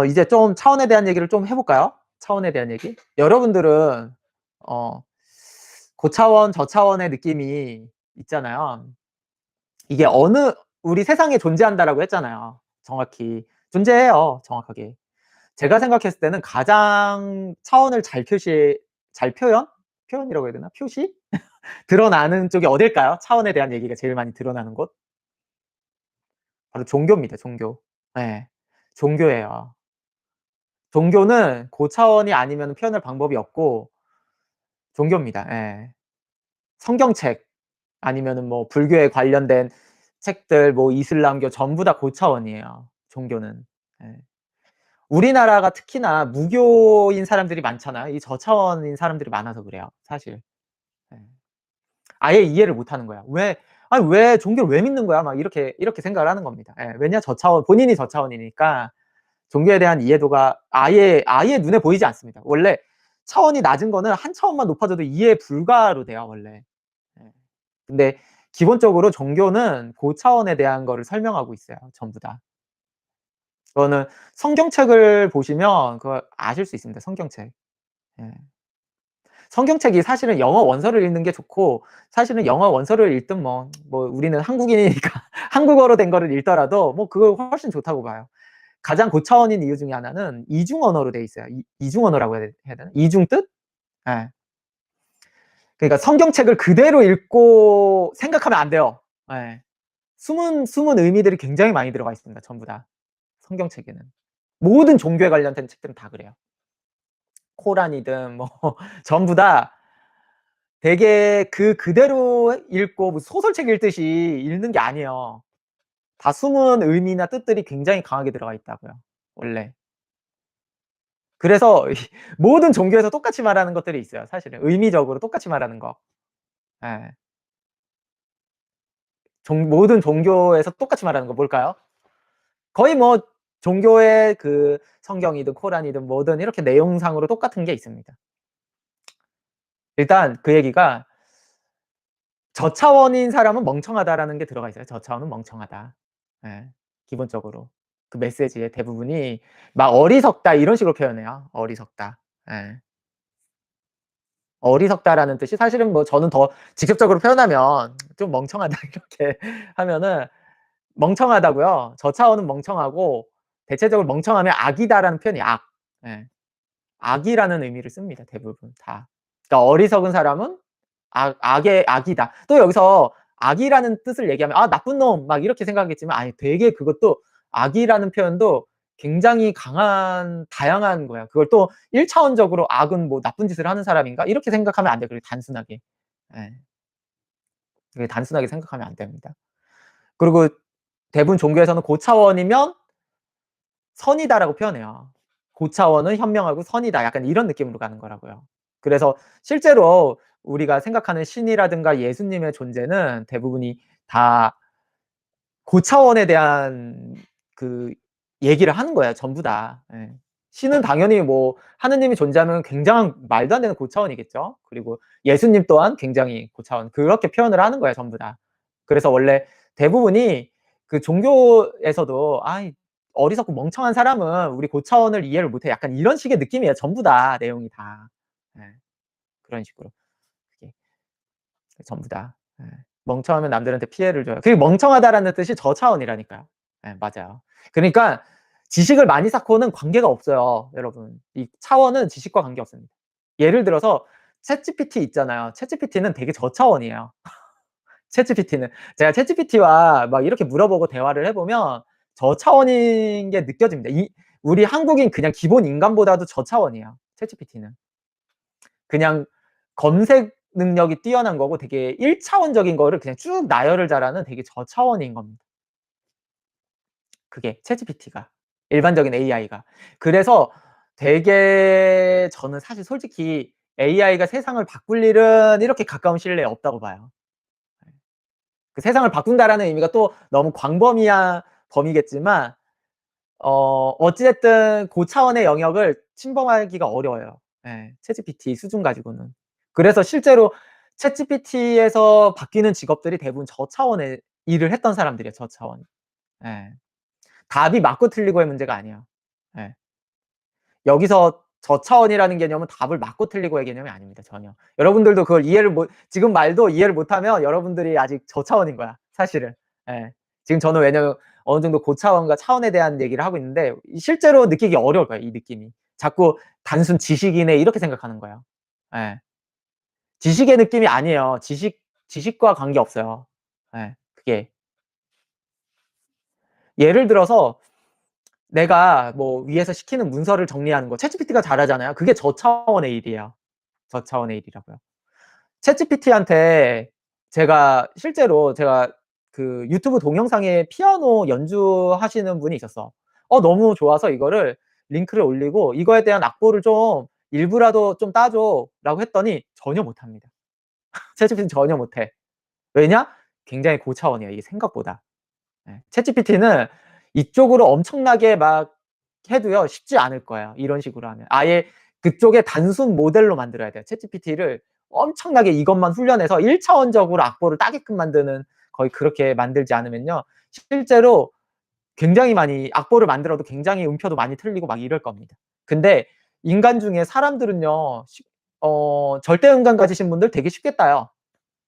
이제 좀 차원에 대한 얘기를 좀 해 볼까요? 차원에 대한 얘기? 여러분들은 어 고차원, 저차원의 느낌이 있잖아요. 이게 어느 우리 세상에 존재한다라고 했잖아요. 정확히. 존재해요, 정확하게. 제가 생각했을 때는 가장 차원을 잘 표현이라고 해야 되나? 표시? 드러나는 쪽이 어딜까요? 차원에 대한 얘기가 제일 많이 드러나는 곳? 바로 종교입니다, 종교. 예. 종교예요. 종교는 고차원이 아니면 표현할 방법이 없고 종교입니다. 예. 성경책 아니면은 뭐 불교에 관련된 책들 뭐 이슬람교 전부 다 고차원이에요, 종교는. 예. 우리나라가 특히나 무교인 사람들이 많잖아요. 이 저차원인 사람들이 많아서 그래요, 사실. 예. 아예 이해를 못 하는 거야. 왜 아니 왜 종교를 왜 믿는 거야? 막 이렇게 생각을 하는 겁니다. 예. 왜냐? 저차원 본인이 저차원이니까 종교에 대한 이해도가 아예 눈에 보이지 않습니다. 원래 차원이 낮은 거는 한 차원만 높아져도 이해 불가로 돼요, 원래. 예. 근데 기본적으로 종교는 고차원에 대한 거를 설명하고 있어요, 전부 다. 그거는 성경책을 보시면 그거 아실 수 있습니다, 성경책. 예. 성경책이 사실은 영어 원서를 읽는 게 좋고 사실은 영어 원서를 읽든 뭐 우리는 한국인이니까 한국어로 된 거를 읽더라도 뭐 그거 훨씬 좋다고 봐요. 가장 고차원인 이유 중에 하나는 이중 언어로 돼 있어요. 이중 언어라고 해야 되나? 이중 뜻? 예. 그러니까 성경책을 그대로 읽고 생각하면 안 돼요. 예. 숨은 의미들이 굉장히 많이 들어가 있습니다, 전부 다. 성경책에는. 모든 종교에 관련된 책들은 다 그래요. 코란이든 뭐 전부 다 되게 그대로 읽고 뭐 소설책 읽듯이 읽는 게 아니에요. 다 숨은 의미나 뜻들이 굉장히 강하게 들어가 있다고요, 원래. 그래서 이 모든 종교에서 똑같이 말하는 것들이 있어요, 사실은. 의미적으로 똑같이 말하는 거. 예. 모든 종교에서 똑같이 말하는 거 뭘까요? 거의 뭐 종교의 그 성경이든 코란이든 뭐든 이렇게 내용상으로 똑같은 게 있습니다. 일단 그 얘기가 "저차원인 사람은 멍청하다."라는 게 들어가 있어요. "저차원은 멍청하다." 예. 기본적으로. 그 메시지의 대부분이 막 "어리석다." 이런 식으로 표현해요. "어리석다." 예. "어리석다."라는 뜻이 사실은 뭐 저는 더 직접적으로 표현하면 좀 "멍청하다." 이렇게 하면은 멍청하다고요. 저차원은 멍청하고 대체적으로 멍청하면 악이다라는 표현이 악. 예. 악이라는 의미를 씁니다, 대부분 다. 그러니까 어리석은 사람은 악의 악이다. 또 여기서 악이라는 뜻을 얘기하면 '아 나쁜 놈.' 막 이렇게 생각하겠지만 아니 되게 그것도 악이라는 표현도 굉장히 강한 다양한 거야. 그걸 또 1차원적으로 '악은 뭐 나쁜 짓을 하는 사람인가?' 이렇게 생각하면 안 돼요, 그렇게 단순하게. 예. 그렇게 단순하게 생각하면 안 됩니다. 그리고 대부분 종교에서는 고차원이면 선이다라고 표현해요. 고차원은 현명하고 선이다. 약간 이런 느낌으로 가는 거라고요. 그래서 실제로 우리가 생각하는 신이라든가 예수님의 존재는 대부분이 다 고차원에 대한 그 얘기를 하는 거예요, 전부 다. 예. 신은 당연히 뭐 하느님이 존재하면 굉장한 말도 안 되는 고차원이겠죠. 그리고 예수님 또한 굉장히 고차원. 그렇게 표현을 하는 거예요, 전부 다. 그래서 원래 대부분이 그 종교에서도 '아이 어리석고 멍청한 사람은 우리 고차원을 이해를 못 해.' 약간 이런 식의 느낌이에요, 전부 다 내용이 다. 예. 그런 식으로. 그게 전부 다. 예. 멍청하면 남들한테 피해를 줘요. 그게 멍청하다라는 뜻이 저차원이라니까요. 예 맞아요. 그러니까 지식을 많이 쌓고는 관계가 없어요, 여러분. 이 차원은 지식과 관계없습니다. 예를 들어서 챗GPT 있잖아요. 챗GPT는 되게 저차원이에요. 챗GPT는. 제가 챗GPT와 막 이렇게 물어보고 대화를 해 보면 저차원인 게 느껴집니다. 우리 한국인 그냥 기본 인간보다도 저차원이에요, 챗GPT는. 그냥 검색 능력이 뛰어난 거고 되게 1차원적인 거를 그냥 쭉 나열을 잘하는 되게 저차원인 겁니다. 그게 챗GPT가. 일반적인 AI가. 그래서 되게 저는 사실 솔직히 AI가 세상을 바꿀 일은 이렇게 가까운 시일 내에 없다고 봐요. 예. 그 세상을 바꾼다라는 의미가 또 너무 광범위한 범위겠지만 어찌 됐든 고차원의 영역을 침범하기가 어려워요. 예. 챗GPT 수준 가지고는. 그래서 실제로 챗GPT에서 바뀌는 직업들이 대부분 저차원의 일을 했던 사람들이에요, 저차원. 예. 답이 맞고 틀리고의 문제가 아니에요. 예. 여기서 저차원이라는 개념은 답을 맞고 틀리고의 개념이 아닙니다. 전혀. 여러분들도 그걸 이해를 못 지금 말도 이해를 못하면 여러분들이 아직 저차원인 거야 사실은. 예. 지금 저는 왜냐면 어느 정도 고차원과 차원에 대한 얘기를 하고 있는데 실제로 느끼기 어려울 거예요 이 느낌이. 자꾸 '단순 지식이네.' 이렇게 생각하는 거예요. 예. 지식의 느낌이 아니에요. 지식과 관계없어요. 예. 그게. 예를 들어서 내가 뭐 위에서 시키는 문서를 정리하는 거 챗GPT가 잘하잖아요. 그게 저차원의 일이에요. 저차원의 일이라고요. 챗GPT한테 실제로 제가 그 유튜브 동영상에 피아노 연주하시는 분이 있었어. 너무 좋아서 이거를 링크를 올리고 "이거에 대한 악보를 좀 일부라도 좀 따 줘."라고 했더니 전혀 못합니다. 챗GPT는 전혀 못해. 왜냐? 굉장히 고차원이에요 이게 생각보다. 예. 챗GPT는 이쪽으로 엄청나게 막 해도요 쉽지 않을 거예요 이런 식으로 하면. 아예 그쪽의 단순 모델로 만들어야 돼요. 챗GPT를 엄청나게 이것만 훈련해서 1차원적으로 악보를 따게끔 만드는 거의 그렇게 만들지 않으면요 실제로 굉장히 많이 악보를 만들어도 굉장히 음표도 많이 틀리고 막 이럴 겁니다. 근데 인간 중에 사람들은요 절대음감 가지신 분들 되게 쉽게 따요.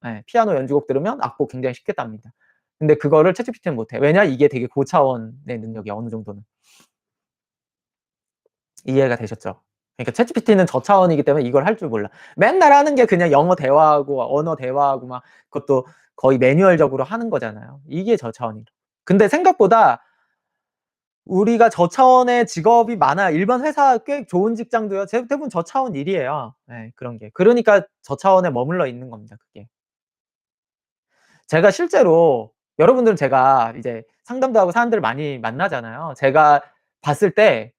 예. 피아노 연주곡 들으면 악보 굉장히 쉽게 땁니다. 근데 그거를 챗GPT는 못해. 왜냐? 이게 되게 고차원의 능력이야 어느 정도는. 이해가 되셨죠? 그러니까 챗GPT는 저차원이기 때문에 이걸 할 줄 몰라. 맨날 하는 게 그냥 영어 대화하고 언어 대화하고 막 그것도 거의 매뉴얼적으로 하는 거잖아요. 이게 저차원이죠. 근데 생각보다 우리가 저차원의 직업이 많아요. 일반 회사 꽤 좋은 직장도요 대부분 저차원 일이에요. 예 그런 게. 그러니까 저차원에 머물러 있는 겁니다 그게. 제가 실제로 여러분들은 제가 이제 상담도 하고 사람들을 많이 만나잖아요. 제가 봤을 때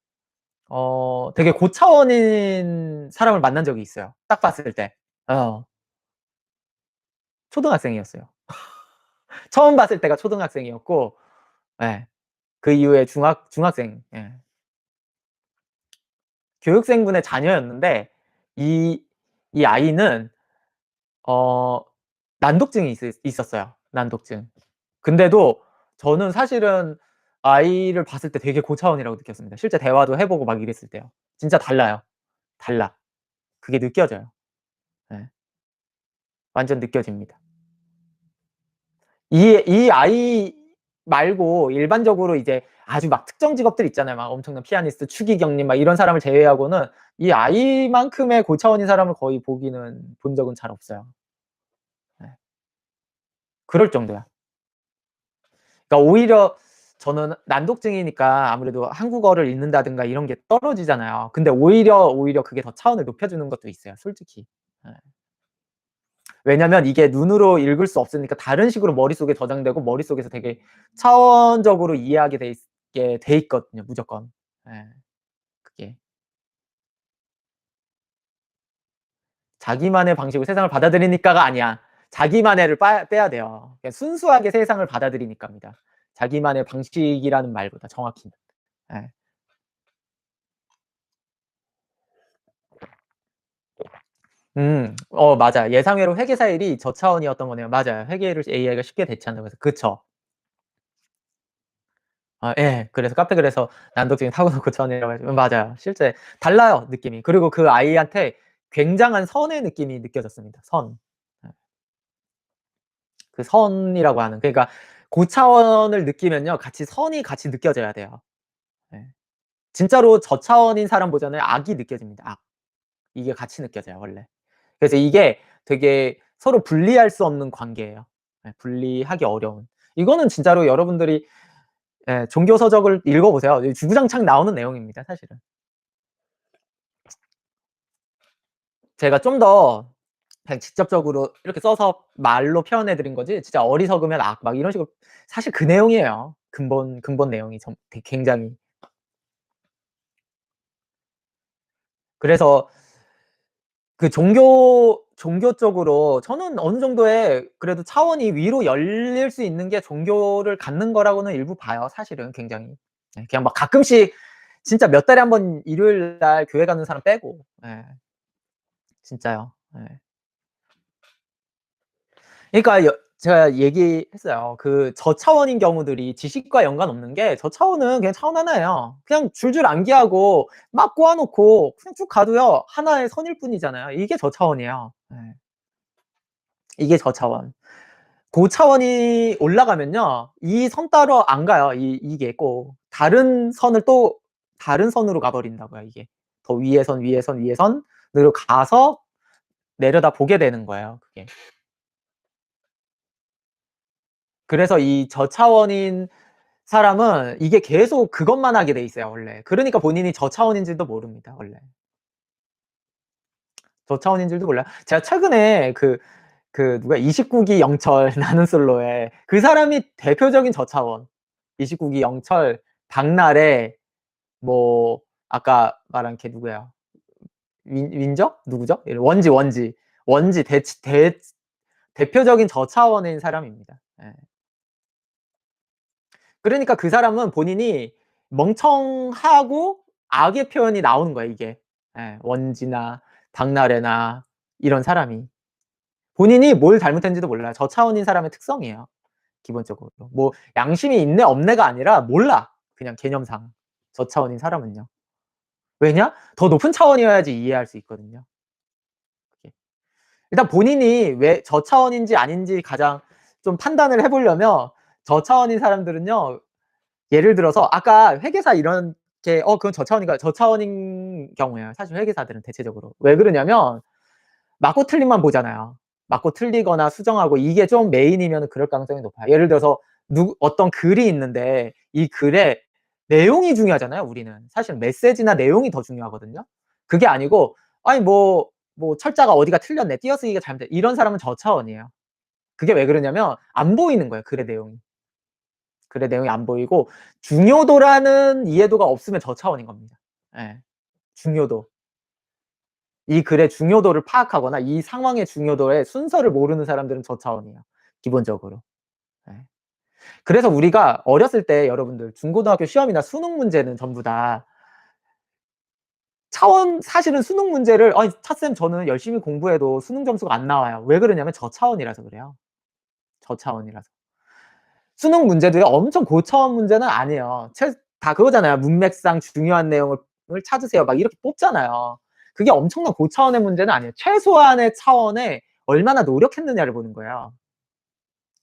되게 고차원인 사람을 만난 적이 있어요 딱 봤을 때. 어. 초등학생이었어요. 처음 봤을 때가 초등학생이었고 예. 그 이후에 중학생 예. 교육생분의 자녀였는데 이 이 아이는 어 난독증이 있었어요 난독증. 근데도 저는 사실은 아이를 봤을 때 되게 고차원이라고 느꼈습니다. 실제 대화도 해 보고 막 이랬을 때요. 진짜 달라요. 달라. 그게 느껴져요. 예. 완전 느껴집니다. 이 아이 말고 일반적으로 이제 아주 막 특정 직업들 있잖아요. 막 엄청난 피아니스트, 추기경님 막 이런 사람을 제외하고는 이 아이만큼의 고차원인 사람을 거의 본 적은 잘 없어요. 예. 그럴 정도야. 그러니까 오히려 저는 난독증이니까 아무래도 한국어를 읽는다든가 이런 게 떨어지잖아요. 근데 오히려 그게 더 차원을 높여주는 것도 있어요 솔직히. 예. 왜냐면 이게 눈으로 읽을 수 없으니까 다른 식으로 머릿속에 저장되고 머릿속에서 되게 차원적으로 이해하게 돼 있거든요 무조건. 예. 그게. 자기만의 방식으로 세상을 받아들이니까가 아니야. 자기만의를 빼야 돼요. 그냥 순수하게 세상을 받아들이니까입니다. 자기만의 방식이라는 말보다 정확히는. 예. 맞아. 예상외로 회계사일이 저차원이었던 거네요. 맞아요. 회계를 AI가 쉽게 대체한다고 해서. 그쵸. 예. 그래서 카페글에서 난독증이 타고난 고차원이라고 해서 맞아요. 실제 달라요 느낌이. 그리고 그 아이한테 굉장한 선의 느낌이 느껴졌습니다. 선. 예. 그 선이라고 하는 그러니까 고차원을 느끼면요 선이 같이 느껴져야 돼요. 예. 진짜로 저차원인 사람 보잖아요. 악이 느껴집니다. 악. 이게 같이 느껴져요 원래. 그래서 이게 되게 서로 분리할 수 없는 관계예요. 예 분리하기 어려운. 이거는 진짜로 여러분들이 종교 서적을 읽어 보세요. 주구장창 나오는 내용입니다 사실은. 제가 좀 더 그냥 직접적으로 이렇게 써서 말로 표현해 드린 거지 진짜 어리석으면 악 막 이런 식으로 사실 그 내용이에요. 근본 내용이 굉장히. 그래서 그 종교 쪽으로 저는 어느 정도의 그래도 차원이 위로 열릴 수 있는 게 종교를 갖는 거라고는 일부 봐요 사실은 굉장히. 예 그냥 막 가끔씩 진짜 몇 달에 1번 일요일 날 교회 가는 사람 빼고. 예. 진짜요. 예. 그러니까 제가 얘기했어요. 그 저차원인 경우들이 지식과 연관 없는 게 저차원은 그냥 차원 하나예요. 그냥 줄줄 암기하고 막 꼬아 놓고 그냥 쭉 가도요 하나의 선일 뿐이잖아요. 이게 저차원이에요. 네. 이게 저차원. 고차원이 올라가면요 이 선 따로 안 가요. 이게 꼭 다른 선을 또 다른 선으로 가 버린다고요 이게. 더 위의 선, 위의 선, 위의 선으로 가서 내려다 보게 되는 거예요 그게. 그래서 이 저차원인 사람은 이게 계속 그것만 하게 돼 있어요 원래. 그러니까 본인이 저차원인 줄도 모릅니다 원래. 저차원인 줄도 몰라요. 제가 최근에 누가 29기 영철 나는 솔로에 그 사람이 대표적인 저차원. 29기 영철, 박나래, 뭐 아까 말한 걔 누구야? 윈저? 누구죠? 원지 대표적인 저차원인 사람입니다. 예. 그러니까 그 사람은 본인이 멍청하고 악의 표현이 나오는 거예요 이게. 예. 원지나 박나래나 이런 사람이. 본인이 뭘 잘못했는지도 몰라요. 저차원인 사람의 특성이에요 기본적으로. 뭐 양심이 있네 없네가 아니라 몰라 그냥 개념상 저차원인 사람은요. 왜냐? 더 높은 차원이어야지 이해할 수 있거든요. 그게. 일단 본인이 왜 저차원인지 아닌지 가장 좀 판단을 해 보려면 저차원인 사람들은요 예를 들어서 아까 회계사 이런 게 그건 저차원인가 저차원인 경우에요 사실 회계사들은 대체적으로. 왜 그러냐면 맞고 틀림만 보잖아요. 맞고 틀리거나 수정하고 이게 좀 메인이면은 그럴 가능성이 높아요. 예를 들어서 어떤 글이 있는데 이 글의 내용이 중요하잖아요 우리는. 사실은 메시지나 내용이 더 중요하거든요. 그게 아니고 아니 뭐 철자가 어디가 틀렸네. 띄어쓰기가 잘못됐 이런 사람은 저차원이에요. 그게 왜 그러냐면 안 보이는 거예요 글의 내용이. 글의 내용이 안 보이고 중요도라는 이해도가 없으면 저차원인 겁니다. 예. 중요도. 이 글의 중요도를 파악하거나 이 상황의 중요도의 순서를 모르는 사람들은 저차원이에요 기본적으로. 예. 그래서 우리가 어렸을 때 여러분들 중고등학교 시험이나 수능 문제는 전부 다 사실은 수능 문제를 "아니 차쌤 저는 열심히 공부해도 수능 점수가 안 나와요." 왜 그러냐면 저차원이라서 그래요. 저차원이라서. 수능 문제도요 엄청 고차원 문제는 아니에요. 다 그거잖아요. 문맥상 중요한 내용을 찾으세요. 막 이렇게 뽑잖아요. 그게 엄청난 고차원의 문제는 아니에요. 최소한의 차원에 얼마나 노력했느냐를 보는 거예요.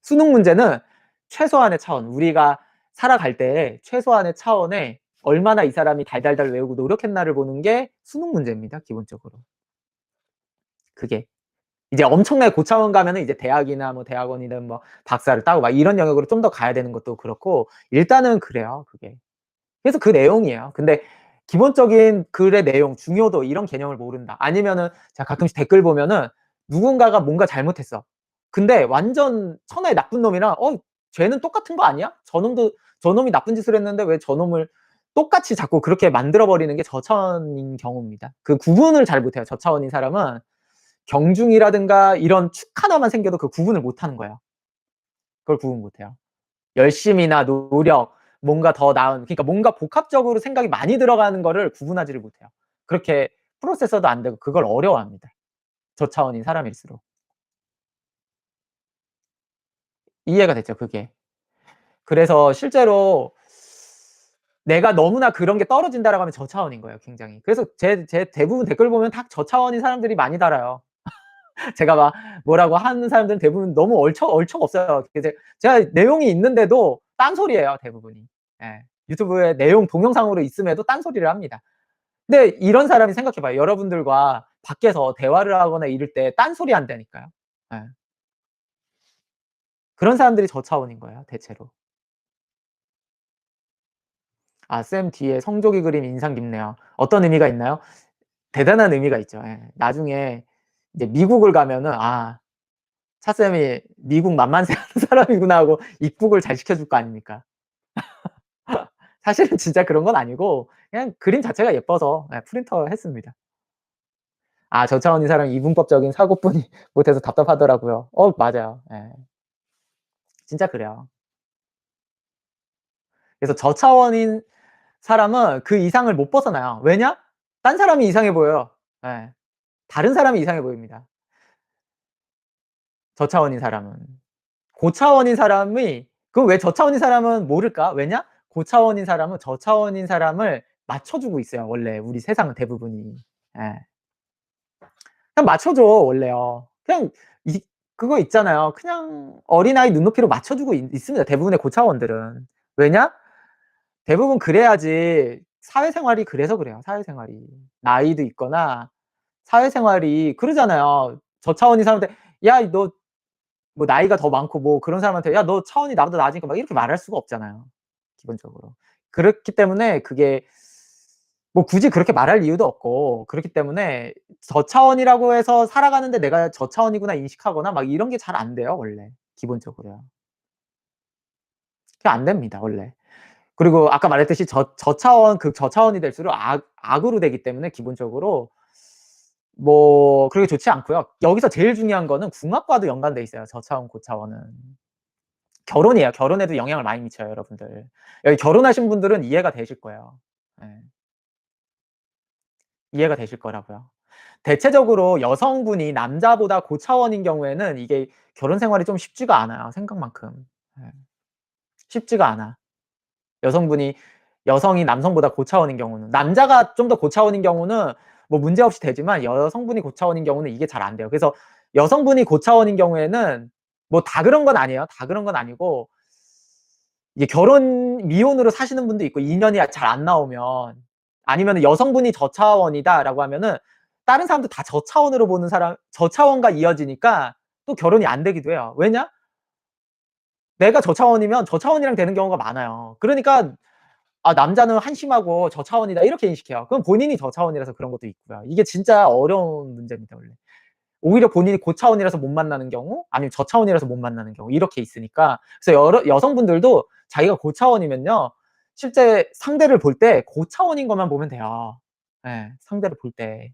수능 문제는 최소한의 차원, 우리가 살아갈 때 최소한의 차원에 얼마나 이 사람이 달달달 외우고 노력했나를 보는 게 수능 문제입니다 기본적으로. 그게. 이제 엄청나게 고차원 가면은 이제 대학이나 뭐 대학원이든 뭐 박사를 따고 막 이런 영역으로 좀 더 가야 되는 것도 그렇고 일단은 그래요 그게. 그래서 그 내용이에요. 근데 기본적인 글의 내용, 중요도 이런 개념을 모른다. 아니면은 제가 가끔씩 댓글 보면은 누군가가 뭔가 잘못했어. 근데 완전 천하의 나쁜 놈이랑 쟤는 똑같은 거 아니야? 저놈이 나쁜 짓을 했는데 왜 저놈을 똑같이 자꾸 그렇게 만들어 버리는 게 저차원인 경우입니다. 그 구분을 잘 못해요. 저차원인 사람은 경중이라든가 이런 축 하나만 생겨도 그 구분을 못하는 거예요. 그걸 구분 못해요. 열심이나 노력, 뭔가 더 나은 그러니까 뭔가 복합적으로 생각이 많이 들어가는 거를 구분하지를 못해요. 그렇게 프로세서도 안 되고 그걸 어려워합니다. 저차원인 사람일수록. 이해가 됐죠 그게. 그래서 실제로 내가 너무나 그런 게 떨어진다라고 하면 저차원인 거예요 굉장히. 그래서 제 대부분 댓글 보면 다 저차원인 사람들이 많이 달아요. 제가 막 뭐라고 하는 사람들은 대부분 너무 얼척 없어요. 제가 내용이 있는데도 딴소리예요 대부분이. 예. 유튜브에 내용 동영상으로 있음에도 딴소리를 합니다. 근데 이런 사람이 생각해 봐요. 여러분들과 밖에서 대화를 하거나 이럴 때 딴소리 한다니까요. 예. 그런 사람들이 저차원인 거예요 대체로. 아 쌤 뒤에 성조기 그림 인상 깊네요. 어떤 의미가 있나요? 대단한 의미가 있죠. 예. 나중에 이제 미국을 가면은 '아 차쌤이 미국 만만세 하는 사람이구나.' 하고 입국을 잘 시켜줄 거 아닙니까. 사실은 진짜 그런 건 아니고 그냥 그림 자체가 예뻐서 프린터 했습니다. 아 저차원인 사람이 이분법적인 사고뿐이 못해서 답답하더라고요. 맞아요. 예. 진짜 그래요. 그래서 저차원인 사람은 그 이상을 못 벗어나요. 왜냐? 딴 사람이 이상해 보여요. 예. 다른 사람이 이상해 보입니다. 저차원인 사람은. 고차원인 사람이 그럼 왜 저차원인 사람은 모를까? 왜냐? 고차원인 사람은 저차원인 사람을 맞춰주고 있어요. 원래 우리 세상은 대부분이. 예. 그냥 맞춰줘 원래요. 그냥 이 그거 있잖아요. 그냥 어린아이 눈높이로 맞춰주고 있습니다. 대부분의 고차원들은. 왜냐? 대부분 그래야지 사회생활이 그래서 그래요. 사회생활이. 나이도 있거나 사회생활이 그러잖아요. 저차원인 사람한테 "야 너" 뭐 나이가 더 많고 뭐 그런 사람한테 "야 너 차원이 나보다 낮으니까" 막 이렇게 말할 수가 없잖아요, 기본적으로. 그렇기 때문에 그게 뭐 굳이 그렇게 말할 이유도 없고 그렇기 때문에 저차원이라고 해서 살아가는데 '내가 저차원이구나.' 인식하거나 막 이런 게 잘 안 돼요, 원래 기본적으로요. 그게 안 됩니다, 원래. 그리고 아까 말했듯이 저차원 극저차원이 될수록 악으로 되기 때문에 기본적으로 뭐 그렇게 좋지 않고요. 여기서 제일 중요한 거는 궁합과도 연관돼 있어요, 저차원, 고차원은. 결혼이에요. 결혼에도 영향을 많이 미쳐요, 여러분들. 여기 결혼하신 분들은 이해가 되실 거예요. 예. 이해가 되실 거라고요. 대체적으로 여성분이 남자보다 고차원인 경우에는 이게 결혼 생활이 좀 쉽지가 않아요, 생각만큼. 예. 쉽지가 않아. 여성분이 여성이 남성보다 고차원인 경우는. 남자가 좀 더 고차원인 경우는 뭐 문제없이 되지만 여성분이 고차원인 경우는 이게 잘 안 돼요. 그래서 여성분이 고차원인 경우에는 뭐 다 그런 건 아니에요. 다 그런 건 아니고 이게 결혼 미혼으로 사시는 분도 있고 인연이 잘 안 나오면 아니면은 여성분이 저차원이다라고 하면은 다른 사람도 다 저차원으로 보는 사람 저차원과 이어지니까 또 결혼이 안 되기도 해요. 왜냐? 내가 저차원이면 저차원이랑 되는 경우가 많아요. 그러니까 '아 남자는 한심하고 저차원이다.' 이렇게 인식해요. 그럼 본인이 저차원이라서 그런 것도 있고요. 이게 진짜 어려운 문제입니다 원래. 오히려 본인이 고차원이라서 못 만나는 경우 아니면 저차원이라서 못 만나는 경우 이렇게 있으니까 그래서 여성분들도 자기가 고차원이면요. 실제 상대를 볼 때 고차원인 것만 보면 돼요. 예. 상대를 볼 때.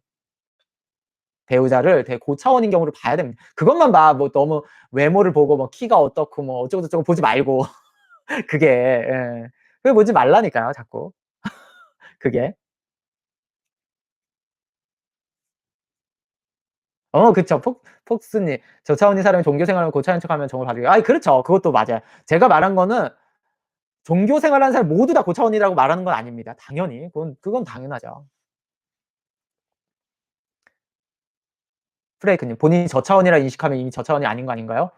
배우자를 되게 고차원인 경우를 봐야 됩니다. 그것만 봐. 뭐 너무 외모를 보고 뭐 키가 어떻고 뭐 어쩌고 저쩌고 보지 말고 그게 예. 그게 보지 말라니까요 자꾸. 그게. 그쵸. 폭스님. 저차원인 사람이 종교 생활하면 고차원인 척하면 정을 봐주기. 아이 그렇죠. 그것도 맞아요. 제가 말한 거는 종교 생활하는 사람 모두 다 고차원이라고 말하는 건 아닙니다. 당연히. 그건 당연하죠. 프레이크님. 본인이 저차원이라 인식하면 이미 저차원이 아닌 거 아닌가요?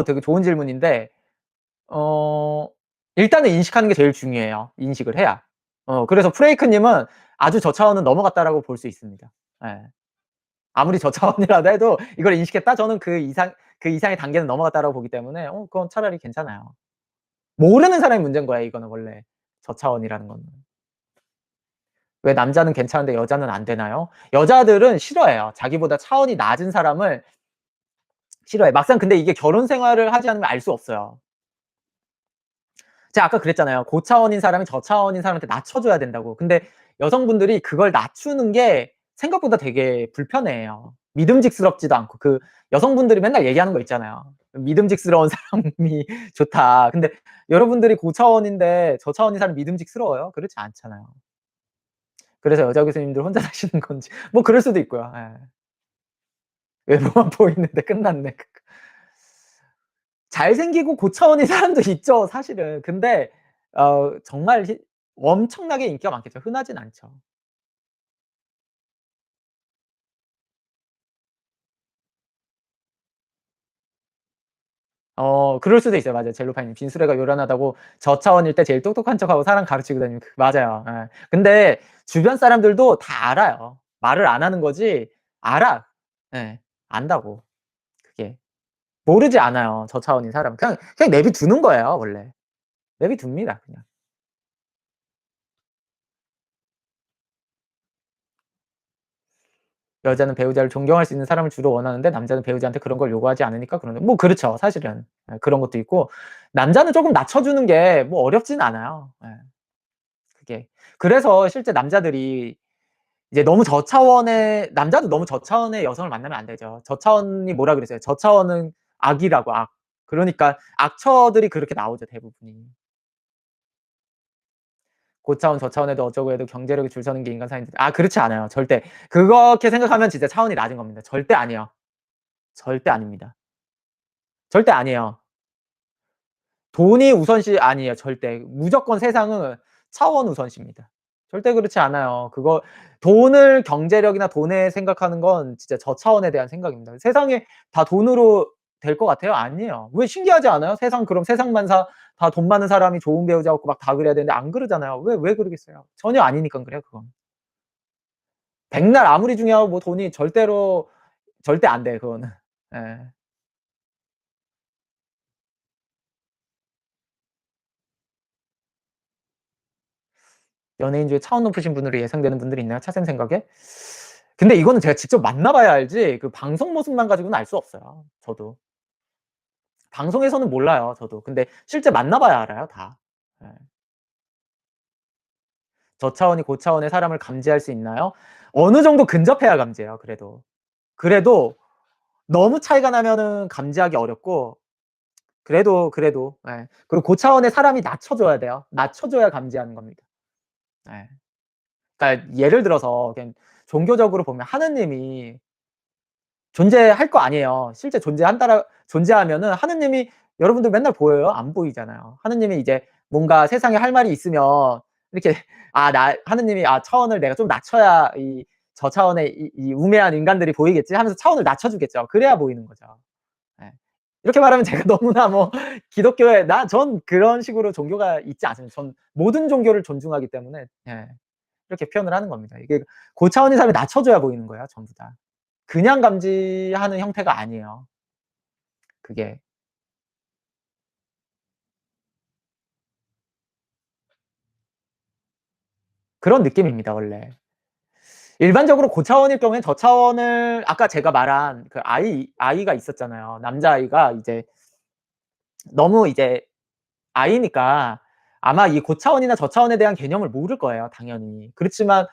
되게 좋은 질문인데 어 일단은 인식하는 게 제일 중요해요, 인식을 해야. 그래서 프레이크님은 아주 저차원은 넘어갔다라고 볼 수 있습니다. 예. 아무리 저차원이라도 해도 이걸 인식했다? 저는 그 이상의 단계는 넘어갔다라고 보기 때문에 그건 차라리 괜찮아요. 모르는 사람이 문제인 거야 이거는 원래. 저차원이라는 거는. 왜 남자는 괜찮은데 여자는 안 되나요? 여자들은 싫어해요. 자기보다 차원이 낮은 사람을 싫어해. 막상 근데 이게 결혼 생활을 하지 않으면 알 수 없어요. 제가 아까 그랬잖아요. 고차원인 사람이 저차원인 사람한테 낮춰줘야 된다고. 근데 여성분들이 그걸 낮추는 게 생각보다 되게 불편해해요. 믿음직스럽지도 않고 여성분들이 맨날 얘기하는 거 있잖아요. "믿음직스러운 사람이 좋다." 근데 여러분들이 고차원인데 저차원인 사람이 믿음직스러워요? 그렇지 않잖아요. 그래서 여자 교수님들 혼자 사시는 건지 뭐 그럴 수도 있고요. 예. 외모만 보이는데 끝났네. 잘생기고 고차원인 사람도 있죠 사실은. 근데 정말 엄청나게 인기가 많겠죠. 흔하진 않죠. 그럴 수도 있어요. 맞아요. 젤로파님. 빈수레가 요란하다고 저차원일 때 제일 똑똑한 척하고 사람 가르치고 다니는 맞아요. 예. 근데 주변 사람들도 다 알아요. 말을 안 하는 거지 알아. 예. 안다고 그게. 모르지 않아요 저차원인 사람은. 그냥 내비 두는 거예요 원래. 내비 둡니다 그냥. 여자는 배우자를 존경할 수 있는 사람을 주로 원하는데 남자는 배우자한테 그런 걸 요구하지 않으니까 그러는 뭐 그렇죠 사실은. 예 그런 것도 있고 남자는 쪼금 낮춰주는 게 뭐 어렵진 않아요. 예. 그게. 그래서 실제 남자들이 이제 너무 저차원의 남자도 너무 저차원의 여성을 만나면 안 되죠. 저차원이 뭐라 그랬어요? 저차원은 악이라고 악. 그러니까 악처들이 그렇게 나오죠 대부분이. 고차원 저차원에도 어쩌고 해도 경제력이 줄 서는 게 인간 사회인데 그렇지 않아요 절대. 그렇게 생각하면 진짜 차원이 낮은 겁니다. 절대 아니에요. 절대 아닙니다. 절대 아니에요. 돈이 우선시 아니에요 절대. 무조건 세상은 차원 우선시입니다. 절대 그렇지 않아요. 그거 돈을 경제력이나 돈에 생각하는 건 진짜 저차원에 대한 생각입니다. 세상에 다 돈으로 될 것 같아요? 아니에요. 왜 신기하지 않아요? 세상 그럼 세상만사 다 돈 많은 사람이 좋은 배우자 갖고 막 다 그래야 되는데 안 그러잖아요. 왜 그러겠어요? 전혀 아니니깐 그래요 그건. 백날 아무리 중요하고 뭐 돈이 절대로 절대 안 돼 그거는. 예. 연예인 중에 차원 높으신 분으로 예상되는 분들이 있나요? 차쌤 생각에? 근데 이거는 제가 직접 만나 봐야 알지 그 방송 모습만 가지고는 알 수 없어요 저도. 방송에서는 몰라요 저도. 근데 실제 만나 봐야 알아요 다. 예. 저차원이 고차원의 사람을 감지할 수 있나요? 어느 정도 근접해야 감지해요 그래도. 그래도 너무 차이가 나면은 감지하기 어렵고 그래도 예. 그리고 고차원의 사람이 낮춰 줘야 돼요. 낮춰 줘야 감지하는 겁니다. 예. 그러니까 예를 들어서 그냥 종교적으로 보면 하느님이 존재할 거 아니에요. 실제 존재한다라 존재하면은 하느님이 여러분들 맨날 보여요? 안 보이잖아요. 하느님이 이제 뭔가 세상에 할 말이 있으면 이렇게 나 하느님이 '차원을 내가 좀 낮춰야 이 저차원의 이 우매한 인간들이 보이겠지.' 하면서 차원을 낮춰 주겠죠. 그래야 보이는 거죠. 예. 이렇게 말하면 제가 너무나 뭐 기독교에 전 그런 식으로 종교가 있지 않습니다. 전 모든 종교를 존중하기 때문에 예. 이렇게 표현을 하는 겁니다. 이게 고차원인 사람이 낮춰 줘야 보이는 거예요 전부 다. 그냥 감지하는 형태가 아니에요 그게. 그런 느낌입니다 원래. 일반적으로 고차원일 경우엔 저차원을 아까 제가 말한 그 아이가 있었잖아요. 남자아이가 이제 너무 이제 아이니까 아마 이 고차원이나 저차원에 대한 개념을 모를 거예요 당연히. 그렇지만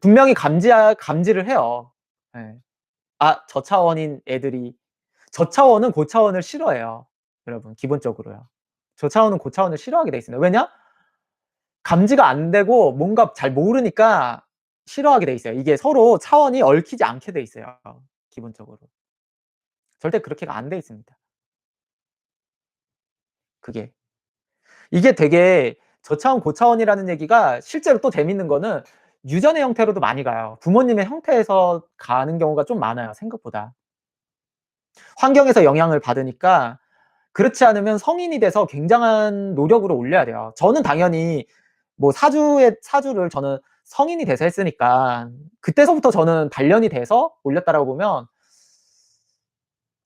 분명히 감지를 해요. 예. 저차원인 애들이 저차원은 고차원을 싫어해요 여러분 기본적으로요. 저차원은 고차원을 싫어하게 돼 있습니다. 왜냐? 감지가 안 되고 뭔가 잘 모르니까 싫어하게 돼 있어요. 이게 서로 차원이 얽히지 않게 돼 있어요 기본적으로. 절대 그렇게가 안 돼 있습니다 그게. 이게 되게 저차원 고차원이라는 얘기가 실제로 또 재밌는 거는 유전의 형태로도 많이 가요. 부모님의 형태에서 가는 경우가 좀 많아요 생각보다. 환경에서 영향을 받으니까 그렇지 않으면 성인이 돼서 굉장한 노력으로 올려야 돼요. 저는 당연히 뭐 사주를 저는 성인이 돼서 했으니까 그때서부터 저는 단련이 돼서 올렸다라고 보면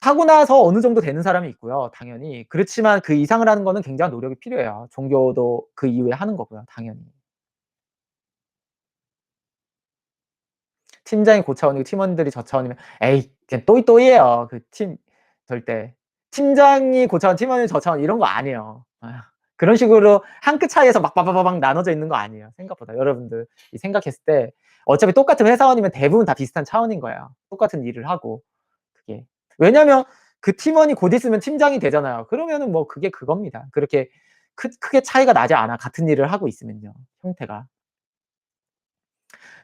하고 나서 어느 정도 되는 사람이 있고요 당연히. 그렇지만 그 이상을 하는 거는 굉장한 노력이 필요해요. 종교도 그 이후에 하는 거고요 당연히. 팀장이 고차원이고 팀원들이 저차원이면 에이 그냥 또이또이예요 그 팀 절대. 팀장이 고차원 팀원이 저차원 이런 거 아니에요. 그런 식으로 한 끗 차이에서 막 빠바바박 나눠져 있는 거 아니에요 생각보다. 여러분들이 생각했을 때 어차피 똑같은 회사원이면 대부분 다 비슷한 차원인 거예요 똑같은 일을 하고 그게. 왜냐면 그 팀원이 곧 있으면 팀장이 되잖아요. 그러면은 뭐 그게 그겁니다. 그렇게 크게 차이가 나지 않아 같은 일을 하고 있으면요 형태가.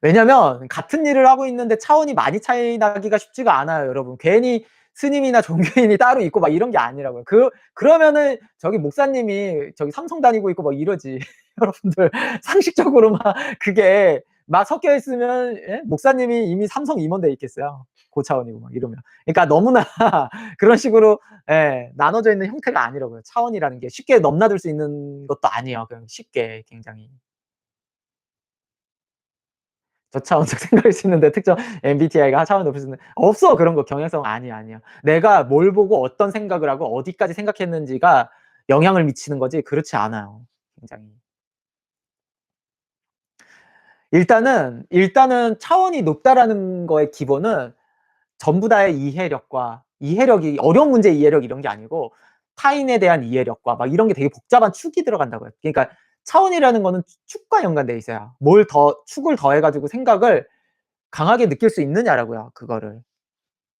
왜냐면 같은 일을 하고 있는데 차원이 많이 차이 나기가 쉽지가 않아요 여러분. 괜히 스님이나 종교인이 따로 있고 막 이런 게 아니라고요. 그러면은 저기 목사님이 저기 삼성 다니고 있고 막 이러지. 여러분들 상식적으로 막 그게 막 섞여 있으면 예? 목사님이 이미 삼성 임원 돼 있겠어요. 고차원이고 막 이러면. 그러니까 너무나 그런 식으로 예 나눠져 있는 형태가 아니라고요. 차원이라는 게 쉽게 넘나들 수 있는 것도 아니에요 그냥 쉽게 굉장히. 저차원적 생각일 수 있는데 특정 MBTI가 하차원이 높을 수 있는 없어 그런 거 경향성 아니야. 내가 뭘 보고 어떤 생각을 하고 어디까지 생각했는지가 영향을 미치는 거지 그렇지 않아요 굉장히. 일단은 차원이 높다라는 거의 기본은 전부 다의 이해력이 어려운 문제 이해력 이런 게 아니고 타인에 대한 이해력과 막 이런 게 되게 복잡한 축이 들어간다고요. 그러니까 차원이라는 거는 축과 연관돼 있어요. 축을 더해 가지고 생각을 강하게 느낄 수 있느냐라고요 그거를.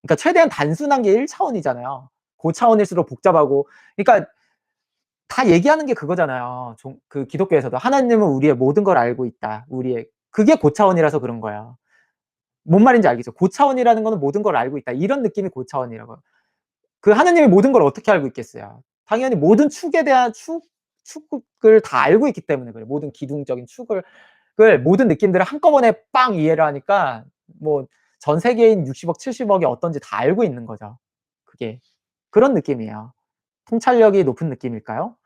그러니까 최대한 단순한 게 1 차원이잖아요. 고차원일수록 복잡하고 그러니까 다 얘기하는 게 그거잖아요. 그 기독교에서도 "하나님은 우리의 모든 걸 알고 있다." 그게 고차원이라서 그런 거예요. 뭔 말인지 알겠죠? 고차원이라는 거는 모든 걸 알고 있다. 이런 느낌이 고차원이라고요. 그 하나님이 모든 걸 어떻게 알고 있겠어요? 당연히 모든 축에 대한 축을 다 알고 있기 때문에 그래요. 모든 기둥적인 축을 모든 느낌들을 한꺼번에 빵 이해를 하니까 뭐 전 세계인 60억 70억이 어떤지 다 알고 있는 거죠. 그게 그런 느낌이에요. 통찰력이 높은 느낌일까요?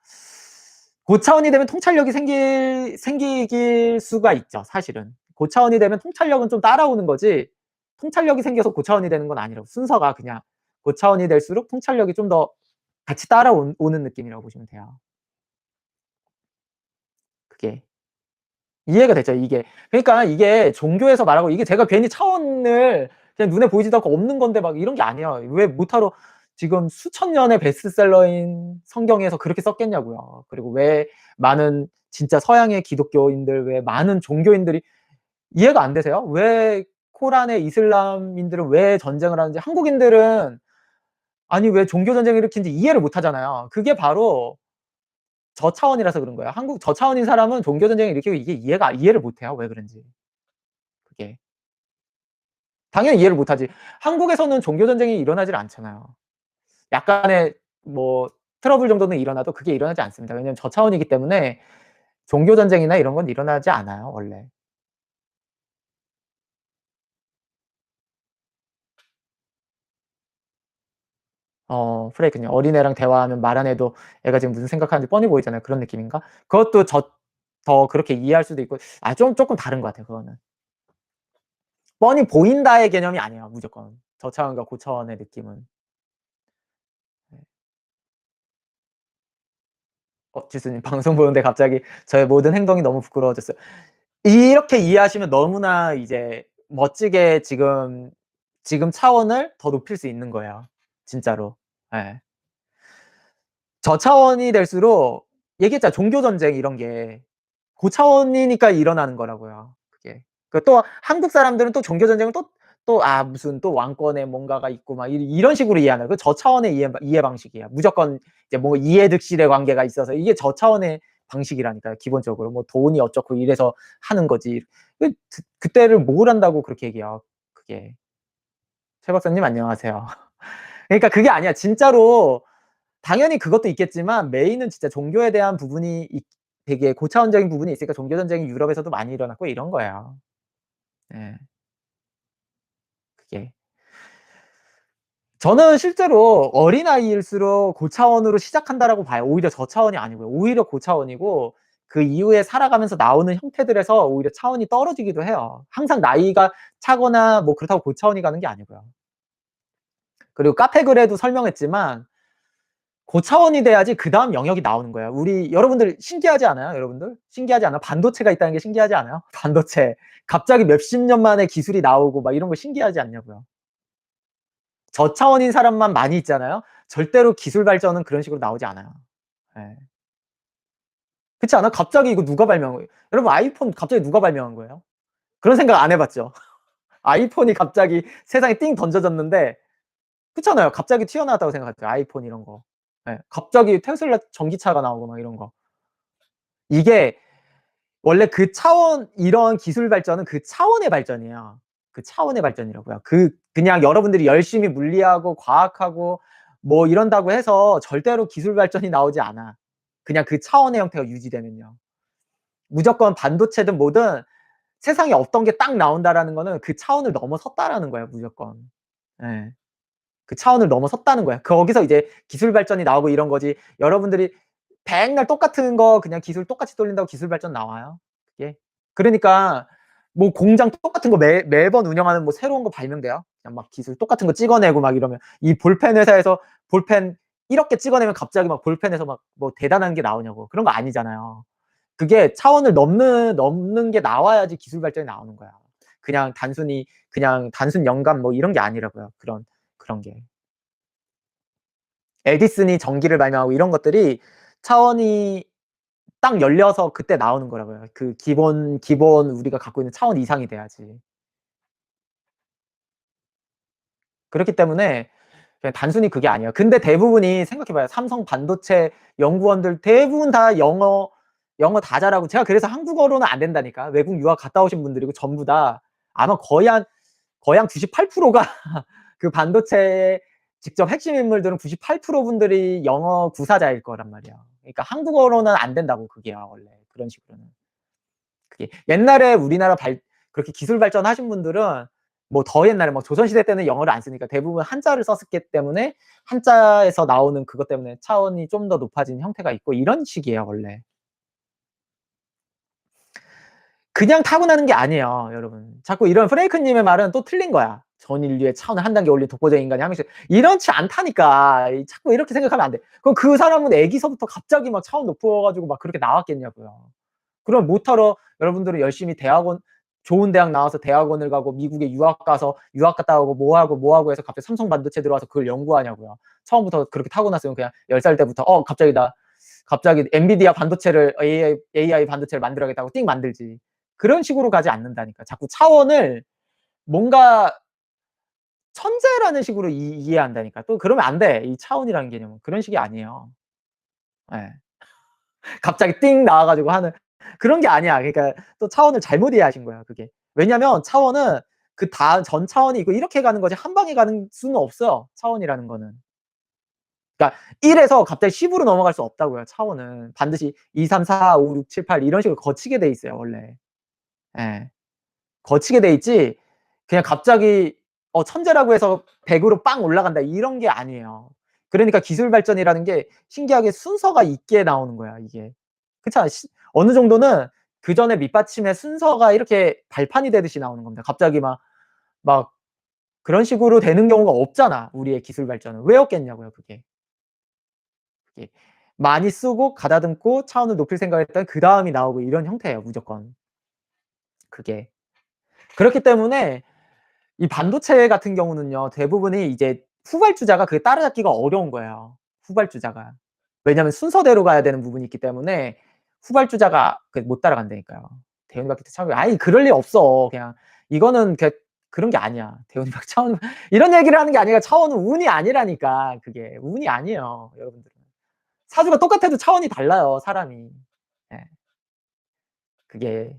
고차원이 되면 통찰력이 생길 수가 있죠, 사실은. 고차원이 되면 통찰력은 좀 따라오는 거지 통찰력이 생겨서 고차원이 되는 건 아니라고. 순서가 그냥 고차원이 될수록 통찰력이 좀 더 같이 오는 느낌이라고 보시면 돼요. 그게. 이해가 되죠, 이게. 그러니까 이게 종교에서 말하고 이게 제가 괜히 차원을 그냥 눈에 보이지도 않고 없는 건데 막 이런 게 아니에요. 왜 못하러 지금 수천 년의 베스트셀러인 성경에서 그렇게 썼겠냐고요. 그리고 왜 많은 진짜 서양의 기독교인들 왜 많은 종교인들이 이해가 안 되세요? 왜 코란의 이슬람인들은 왜 전쟁을 하는지 한국인들은 아니 왜 종교 전쟁을 일으키는지 이해를 못 하잖아요. 그게 바로 저차원이라서 그런 거예요. 한국 저차원인 사람은 종교 전쟁을 일으키고 이게 이해를 못 해요. 왜 그런지. 그게. 당연히 이해를 못 하지. 한국에서는 종교 전쟁이 일어나질 않잖아요. 약간의 뭐 트러블 정도는 일어나도 그게 일어나지 않습니다. 왜냐하면 저차원이기 때문에 종교 전쟁이나 이런 건 일어나지 않아요, 원래. 프레이크님. 어린애랑 대화하면 말 안 해도 애가 지금 무슨 생각하는지 뻔히 보이잖아요. 그런 느낌인가? 그것도 더 그렇게 이해할 수도 있고 쪼끔 다른 것 같아요, 그거는. 뻔히 보인다의 개념이 아니에요, 무조건. 저차원과 고차원의 느낌은. 네. 지수님 방송 보는데 갑자기 저의 모든 행동이 너무 부끄러워졌어요. 이렇게 이해하시면 너무나 이제 멋지게 지금 차원을 더 높일 수 있는 거예요. 진짜로. 예. 저차원이 될수록 얘기했잖아요. 종교 전쟁 이런 게 고차원이니까 일어나는 거라고요. 그게. 또 한국 사람들은 또 종교 전쟁을 무슨 또 왕권에 뭔가가 있고 막 이런 식으로 이해하는 그 저차원의 이해 방식이에요. 무조건 이제 뭐 이해득실의 관계가 있어서 이게 저차원의 방식이라니까요. 기본적으로 뭐 돈이 어쩌고 이래서 하는 거지. 그때를 뭘 한다고 그렇게 얘기해요. 그게. 최 박사님 안녕하세요. 그러니까 그게 아니야. 진짜로 당연히 그것도 있겠지만 메인은 진짜 종교에 대한 부분이 되게 고차원적인 부분이 있으니까 종교 전쟁이 유럽에서도 많이 일어났고 이런 거예요. 예. 그게. 저는 실제로 어린아이일수록 고차원으로 시작한다라고 봐요. 오히려 저차원이 아니고요. 오히려 고차원이고 그 이후에 살아가면서 나오는 형태들에서 오히려 차원이 떨어지기도 해요. 항상 나이가 차거나 뭐 그렇다고 고차원이 가는 게 아니고요. 그리고 카페 글에도 설명했지만 고차원이 돼야지 그다음 영역이 나오는 거예요. 우리 여러분들 신기하지 않아요? 여러분들? 신기하지 않아요? 반도체가 있다는 게 신기하지 않아요? 반도체. 갑자기 몇십 년 만에 기술이 나오고 막 이런 거 신기하지 않냐고요. 저차원인 사람만 많이 있잖아요. 절대로 기술 발전은 그런 식으로 나오지 않아요. 예. 그렇지 않아요? 갑자기 이거 누가 발명한 거예요? 여러분 아이폰 갑자기 누가 발명한 거예요? 그런 생각 안 해 봤죠? 아이폰이 갑자기 세상에 띵 던져졌는데 그렇잖아요. 갑자기 튀어나왔다고 생각하죠. 아이폰 이런 거. 예. 갑자기 테슬라 전기차가 나오고 막 이런 거. 이게 원래 그 차원 이런 기술 발전은 그 차원의 발전이에요. 그 차원의 발전이라고요. 그냥 여러분들이 열심히 물리하고 과학하고 뭐 이런다고 해서 절대로 기술 발전이 나오지 않아. 그냥 그 차원의 형태가 유지되면요. 무조건 반도체든 뭐든 세상에 없던 게 딱 나온다라는 거는 그 차원을 넘어섰다라는 거예요, 무조건. 예. 그 차원을 넘어섰다는 거야. 거기서 이제 기술 발전이 나오고 이런 거지. 여러분들이 백날 똑같은 거 그냥 기술 똑같이 돌린다고 기술 발전 나와요? 그게? 그러니까 뭐 공장 똑같은 거 매번 운영하는 뭐 새로운 거 발명돼요? 그냥 막 기술 똑같은 거 찍어내고 막 이러면 이 볼펜 회사에서 볼펜 1억 개 찍어내면 갑자기 막 볼펜에서 막 뭐 대단한 게 나오냐고. 그런 거 아니잖아요. 그게 차원을 넘는 게 나와야지 기술 발전이 나오는 거야. 그냥 단순 영감 뭐 이런 게 아니라고요. 그런 게. 에디슨이 전기를 발명하고 이런 것들이 차원이 딱 열려서 그때 나오는 거라고요. 그 기본 우리가 갖고 있는 차원 이상이 돼야지. 그렇기 때문에 그냥 단순히 그게 아니에요. 근데 대부분이 생각해 봐요. 삼성 반도체 연구원들 대부분 다 영어 다 잘하고 제가 그래서 한국어로는 안 된다니까. 외국 유학 갔다 오신 분들이고 전부 다 아마 거의 한 98%가 그 반도체 직접 핵심 인물들은 98% 분들이 영어 구사자일 거란 말이야. 그러니까 한국어로는 안 된다고 그게요 원래 그런 식으로는. 그게 옛날에 우리나라 그렇게 기술 발전하신 분들은 뭐 더 옛날에 뭐 조선시대 때는 영어를 안 쓰니까 대부분 한자를 썼기 때문에 한자에서 나오는 그것 때문에 차원이 좀 더 높아진 형태가 있고 이런 식이에요 원래. 그냥 타고나는 게 아니에요 여러분. 자꾸 이런 프랭크 님의 말은 또 틀린 거야. "전 인류의 차원을 한 단계 올린 독보적인 인간이 한 명씩." 이렇지 않다니까. 자꾸 이렇게 생각하면 안 돼. 그럼 그 사람은 애기서부터 갑자기 막 차원 높여 가지고 막 그렇게 나왔겠냐고요. 그럼 못하러 여러분들은 열심히 대학원 좋은 대학 나와서 대학원을 가고 미국에 유학 가서 유학 갔다 오고 뭐 하고, 뭐 하고 해서 갑자기 삼성 반도체 들어와서 그걸 연구하냐고요. 처음부터 그렇게 타고났으면 그냥 10살 때부터 갑자기 엔비디아 반도체를 AI 반도체를 만들어야겠다고 띵 만들지. 그런 식으로 가지 않는다니까. 자꾸 차원을 뭔가 천재라는 식으로 이해한다니까. 또 그러면 안 돼. 이 차원이라는 개념은. 그런 식이 아니에요. 예. 갑자기 띵 나와 가지고 하는 그런 게 아니야. 그러니까 또 차원을 잘못 이해하신 거야 그게. 왜냐면 차원은 전 차원이 있고 이렇게 가는 거지 한 방에 가는 수는 없어요 차원이라는 거는. 그러니까 1 에서 갑자기 10 으로 넘어갈 수 없다고요 차원은. 반드시 2, 3, 4, 5, 6, 7, 8 이런 식으로 거치게 돼 있어요 원래. 예. 거치게 돼 있지 그냥 갑자기 천재라고 해서 100 으로 빵 올라간다 이런 게 아니에요. 그러니까 기술 발전이라는 게 신기하게 순서가 있게 나오는 거야 이게. 그렇잖아. 어느 정도는 그전에 밑받침의 순서가 이렇게 발판이 되듯이 나오는 겁니다. 갑자기 막 그런 식으로 되는 경우가 없잖아 우리의 기술 발전은. 왜 없겠냐고요 그게. 그게. 많이 쓰고 가다듬고 차원을 높일 생각을 했더니 그다음이 나오고 이런 형태예요 무조건. 그게. 그렇기 때문에 이 반도체 같은 경우는요. 대부분이 이제 후발주자가 그게 따라잡기가 어려운 거예요. 후발주자가. 왜냐하면 순서대로 가야 되는 부분이 있기 때문에 후발주자가 못 따라간다니까요. 대운이바퀴 차원 아이 그럴 리 없어. 그냥 이거는 그런 게 아니야. 대운이바퀴 차원 이런 얘기를 하는 게 아니라 차원은 운이 아니라니까. 그게 운이 아니에요, 여러분들은. 사주가 똑같아도 차원이 달라요, 사람이. 예. 그게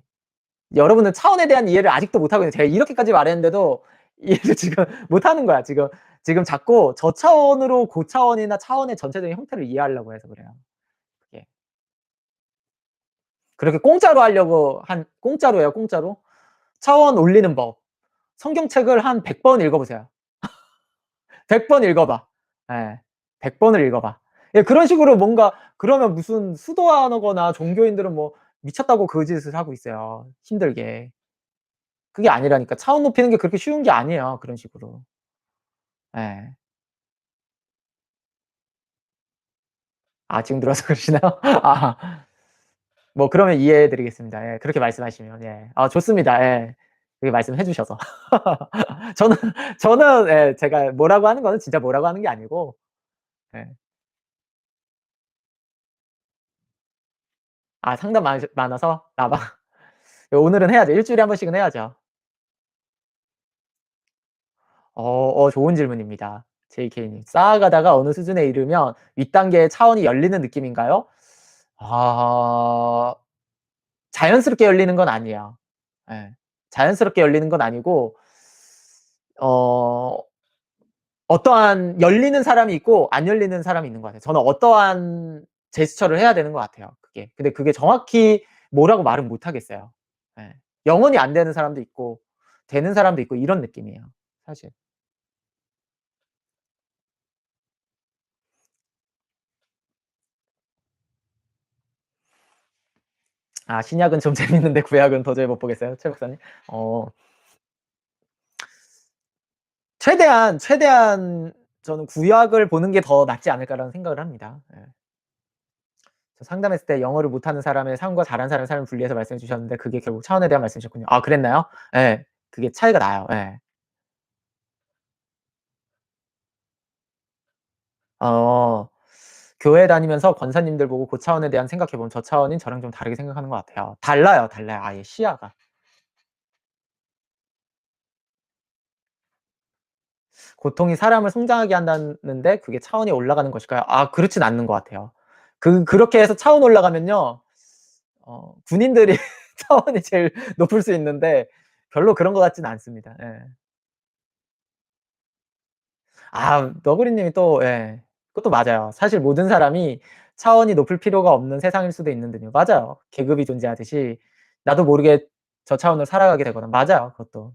여러분은 차원에 대한 이해를 아직도 못 하고 있는 제가 이렇게까지 말했는데도 이해를 지금 못 하는 거야. 지금 자꾸 저차원으로 고차원이나 차원의 전체적인 형태를 이해하려고 해서 그래요. 그게. 그렇게 공짜로 하려고 공짜로예요, 공짜로. 차원 올리는 법. 성경책을 한 100번 읽어 보세요. 100번 읽어 봐. 예. 100 번을 읽어 봐. 예 그런 식으로 뭔가 그러면 무슨 수도하거나 종교인들은 뭐 미쳤다고 그 짓을 하고 있어요, 힘들게. 그게 아니라니까. 차원 높이는 게 그렇게 쉬운 게 아니에요, 그런 식으로. 예. 아 지금 들어서 그러시나요? 아. 뭐 그러면 이해해 드리겠습니다. 예. 그렇게 말씀하시면. 예. 아 좋습니다. 예. 그렇게 말씀해 주셔서. 저는 예 제가 뭐라고 하는 거는 진짜 뭐라고 하는 게 아니고 예. 아 상담 많아서? 오늘은 해야죠. 일 주일에 한 번씩은 해야죠. 좋은 질문입니다. JK님. 쌓아가다가 어느 수준에 이르면 윗단계의 차원이 열리는 느낌인가요? 아 자연스럽게 열리는 건 아니에요. 예. 자연스럽게 열리는 건 아니고 어 어떠한 열리는 사람이 있고 안 열리는 사람이 있는 것 같아요. 저는 어떠한 제스처를 해야 되는 것 같아요 그게. 근데 그게 정확히 뭐라고 말은 못 하겠어요. 예. 영원히 안 되는 사람도 있고 되는 사람도 있고 이런 느낌이에요 사실. 아 신약은 좀 재밌는데 구약은 도저히 못 보겠어요 최 박사님? 어 최대한 저는 '구약을 보는 게 더 낫지 않을까.'라는 생각을 합니다. 예. 저 상담했을 때 영어를 못하는 사람의 삶과 잘하는 사람의 삶을 분리해서 말씀해 주셨는데 그게 결국 차원에 대한 말씀이셨군요. 아 그랬나요? 예. 그게 차이가 나요. 예. 어 교회 다니면서 권사님들 보고 고차원에 대한 생각해 보면 저차원인 저랑 좀 다르게 생각하는 것 같아요. 달라요, 달라요. 아예 시야가. 고통이 사람을 성장하게 한다는데 그게 차원이 올라가는 것일까요? 아 그렇진 않는 것 같아요. 그렇게 해서 차원 올라가면요. 군인들이 차원이 제일 높을 수 있는데 별로 그런 것 같지는 않습니다. 예. 너구리 님이 또 예. 그것도 맞아요. 사실 모든 사람이 차원이 높을 필요가 없는 세상일 수도 있는데요. 맞아요. 계급이 존재하듯이 나도 모르게 저 차원으로 살아가게 되거나 맞아요, 그것도.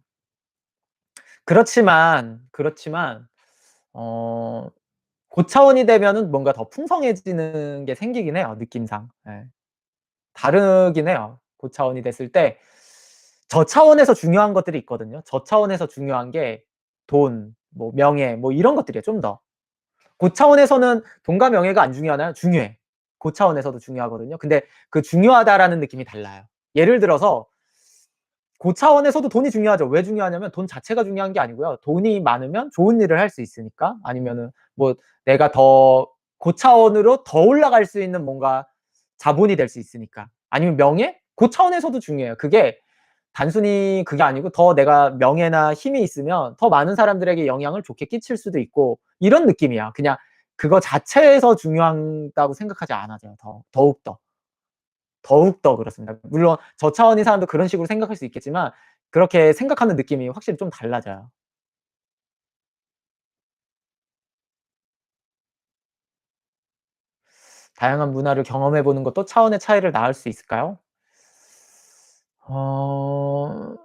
그렇지만 어 고차원이 되면은 뭔가 더 풍성해지는 게 생기긴 해요, 느낌상. 예. 다르긴 해요. 고차원이 됐을 때 저차원에서 중요한 것들이 있거든요. 저차원에서 중요한 게 돈, 뭐 명예 뭐 이런 것들이에요, 좀 더. 고차원에서는 돈과 명예가 안 중요하나요? 중요해. 고차원에서도 중요하거든요. 근데 그 중요하다라는 느낌이 달라요. 예를 들어서 고차원에서도 돈이 중요하죠. 왜 중요하냐면 돈 자체가 중요한 게 아니고요. 돈이 많으면 좋은 일을 할 수 있으니까 아니면은 뭐 내가 더 고차원으로 더 올라갈 수 있는 뭔가 자본이 될 수 있으니까. 아니면 명예? 고차원에서도 중요해요. 그게 단순히 그게 아니고 더 내가 명예나 힘이 있으면 더 많은 사람들에게 영향을 좋게 끼칠 수도 있고 이런 느낌이야. 그냥 그거 자체에서 중요하다고 생각하지 않아져요. 더욱더. 더욱더 그렇습니다. 물론 저차원인 사람도 그런 식으로 생각할 수 있겠지만 그렇게 생각하는 느낌이 확실히 좀 달라져요. 다양한 문화를 경험해 보는 것도 차원의 차이를 낳을 수 있을까요? 어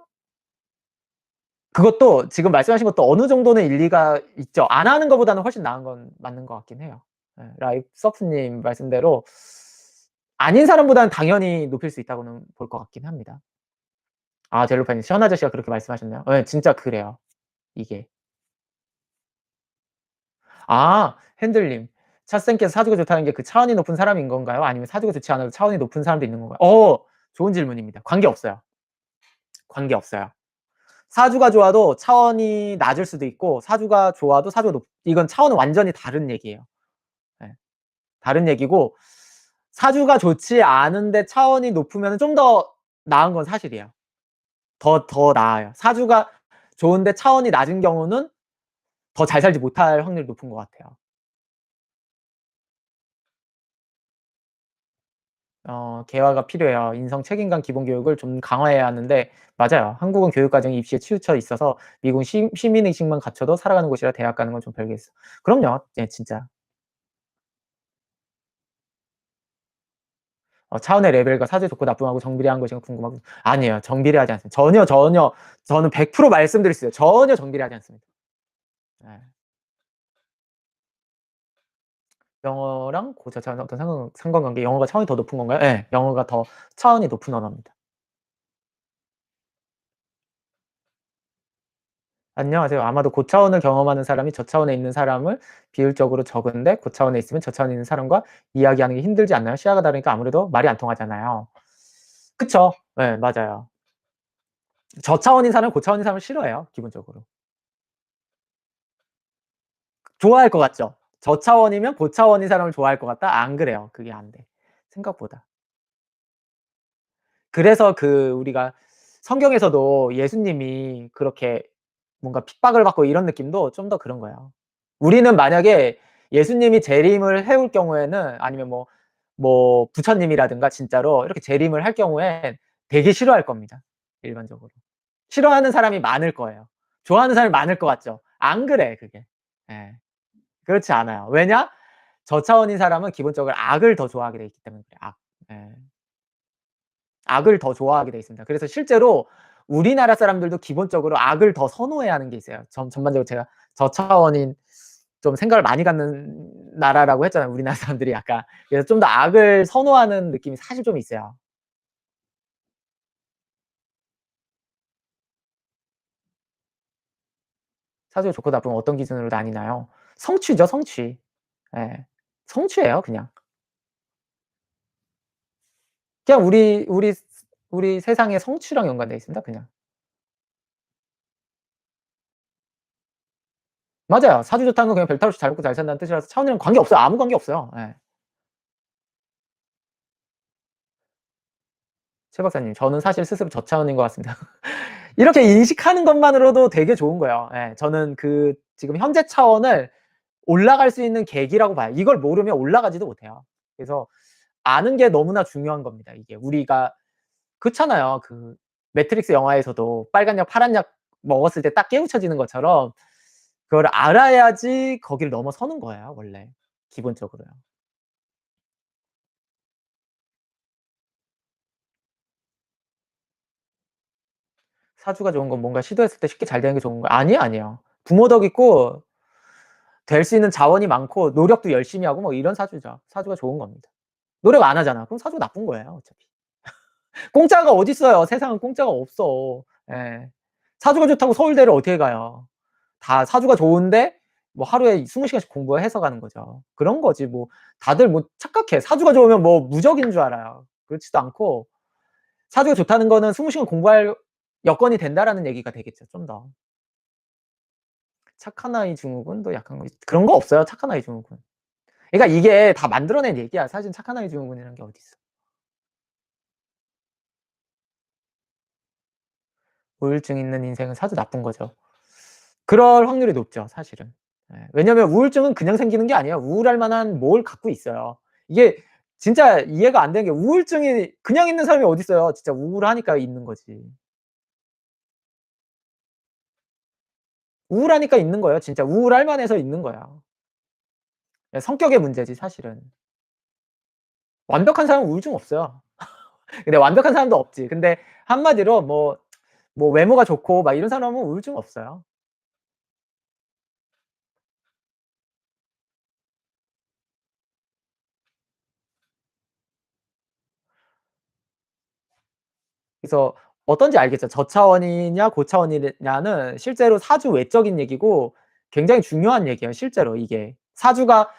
그것도 지금 말씀하신 것도 어느 정도는 일리가 있죠. 안 하는 것보다는 훨씬 나은 건 맞는 것 같긴 해요. 예. 라이프서프님 말씀대로 아닌 사람보다는 당연히 높일 수 있다고는 볼 것 같긴 합니다. 젤로파님 시원 아저씨가 그렇게 말씀하셨나요? 예 진짜 그래요 이게. 핸들님. 차쌤께서 사주가 좋다는 게 그 차원이 높은 사람인 건가요? 아니면 사주가 좋지 않아도 차원이 높은 사람도 있는 건가요? 좋은 질문입니다. 관계없어요. 관계없어요. 사주가 좋아도 차원이 낮을 수도 있고 사주가 좋아도 사주가 높 이건 차원은 완전히 다른 얘기예요. 예. 다른 얘기고 사주가 좋지 않은데 차원이 높으면은 좀 더 나은 건 사실이에요. 더 나아요. 사주가 좋은데 차원이 낮은 경우는 더 잘 살지 못할 확률이 높은 것 같아요. 개화가 필요해요. 인성 책임감 기본 교육을 좀 강화해야 하는데 맞아요. 한국은 교육 과정이 입시에 치우쳐 있어서 미국은 시민 의식만 갖춰도 살아가는 곳이라 대학 가는 건 좀 별개있어. 그럼요. 예 진짜. 차원의 레벨과 사주 좋고 나쁨하고 정비례한 것인가 궁금하고 아니에요. 정비례하지 않습니다. 전혀 저는 100% 말씀드릴 수 있어요. 전혀 정비례하지 않습니다. 예. 영어랑 고차원 어떤 상관관계 영어가 차원이 더 높은 건가요? 예. 영어가 더 차원이 높은 언어입니다. 안녕하세요. 아마도 고차원을 경험하는 사람이 저차원에 있는 사람을 비율적으로 적은데 고차원에 있으면 저차원에 있는 사람과 이야기하는 게 힘들지 않나요? 시야가 다르니까 아무래도 말이 안 통하잖아요. 그쵸. 예 맞아요. 저차원인 사람은 고차원인 사람을 싫어해요 기본적으로. 좋아할 것 같죠? 저차원이면 고차원인 사람을 좋아할 것 같다? 안 그래요. 그게 안 돼. 생각보다. 그래서 우리가 성경에서도 예수님이 그렇게 뭔가 핍박을 받고 이런 느낌도 좀 더 그런 거예요. 우리는 만약에 예수님이 재림을 해올 경우에는 아니면 부처님이라든가 진짜로 이렇게 재림을 할 경우엔 되게 싫어할 겁니다, 일반적으로. 싫어하는 사람이 많을 거예요. 좋아하는 사람이 많을 것 같죠? 안 그래 그게. 예. 그렇지 않아요. 왜냐? 저차원인 사람은 기본적으로 악을 더 좋아하게 돼 있기 때문에 그래요, 악. 예. 악을 더 좋아하게 돼 있습니다. 그래서 실제로 우리나라 사람들도 기본적으로 악을 더 선호해 하는 게 있어요. 전반적으로 제가 저차원인 좀 생각을 많이 갖는 나라라고 했잖아요, 우리나라 사람들이 약간. 그래서 좀 더 악을 선호하는 느낌이 사실 좀 있어요. 사주가 좋고 나쁘면 어떤 기준으로 나뉘나요? 성취죠, 성취. 예. 성취예요, 그냥. 그냥 우리 세상의 성취랑 연관돼 있습니다, 그냥. 맞아요. 사주 좋다는 건 그냥 별 탈 없이 잘 먹고 잘 산다는 뜻이라서 차원이랑 관계없어요. 아무 관계없어요. 예. 최 박사님, 저는 사실 스스로 저차원인 것 같습니다. 이렇게 인식하는 것만으로도 되게 좋은 거예요. 예. 저는 지금 현재 차원을 올라갈 수 있는 계기라고 봐요. 이걸 모르면 올라가지도 못해요. 그래서 아는 게 너무나 중요한 겁니다. 이게 우리가 그렇잖아요. 매트릭스 영화에서도 빨간 약, 파란 약 먹었을 때 딱 깨우쳐지는 것처럼 그걸 알아야지 거기를 넘어서는 거예요 원래 기본적으로요. 사주가 좋은 건 뭔가 시도했을 때 쉽게 잘 되는 게 좋은 거야? 아니에요, 아니에요. 부모 덕 있고 될 수 있는 자원이 많고 노력도 열심히 하고 뭐 이런 사주죠. 사주가 좋은 겁니다. 노력 안 하잖아. 그럼 사주가 나쁜 거예요 어차피. 공짜가 어딨어요. 세상은 공짜가 없어. 예. 사주가 좋다고 서울대를 어떻게 가요. 다 사주가 좋은데 뭐 하루에 20시간씩 공부해서 가는 거죠. 그런 거지 뭐. 다들 뭐 착각해. 사주가 좋으면 뭐 무적인 줄 알아요. 그렇지도 않고 사주가 좋다는 거는 20시간 공부할 여건이 된다라는 얘기가 되겠죠 좀 더. 착한 아이 증후군도 약간 그런 거 없어요 착한 아이 증후군. 그러니까 이게 다 만들어낸 얘기야. 사실 착한 아이 증후군이라는 게 어디 있어. 우울증 있는 인생은 사주 나쁜 거죠. 그럴 확률이 높죠 사실은. 예. 왜냐면 우울증은 그냥 생기는 게 아니에요. 우울할 만한 뭘 갖고 있어요. 이게 진짜 이해가 안 되는 게 우울증이 그냥 있는 사람이 어디 있어요. 진짜 우울하니까 있는 거지. 우울하니까 있는 거예요 진짜. 우울할 만해서 있는 거야. 예 성격의 문제지 사실은. 완벽한 사람은 우울증 없어요. 근데 완벽한 사람도 없지. 근데 한마디로 뭐 외모가 좋고 막 이런 사람은 우울증 없어요. 그래서 어떤지 알겠죠? 저차원이냐 고차원이냐는 실제로 사주 외적인 얘기고 굉장히 중요한 얘기예요 실제로 이게. 사주가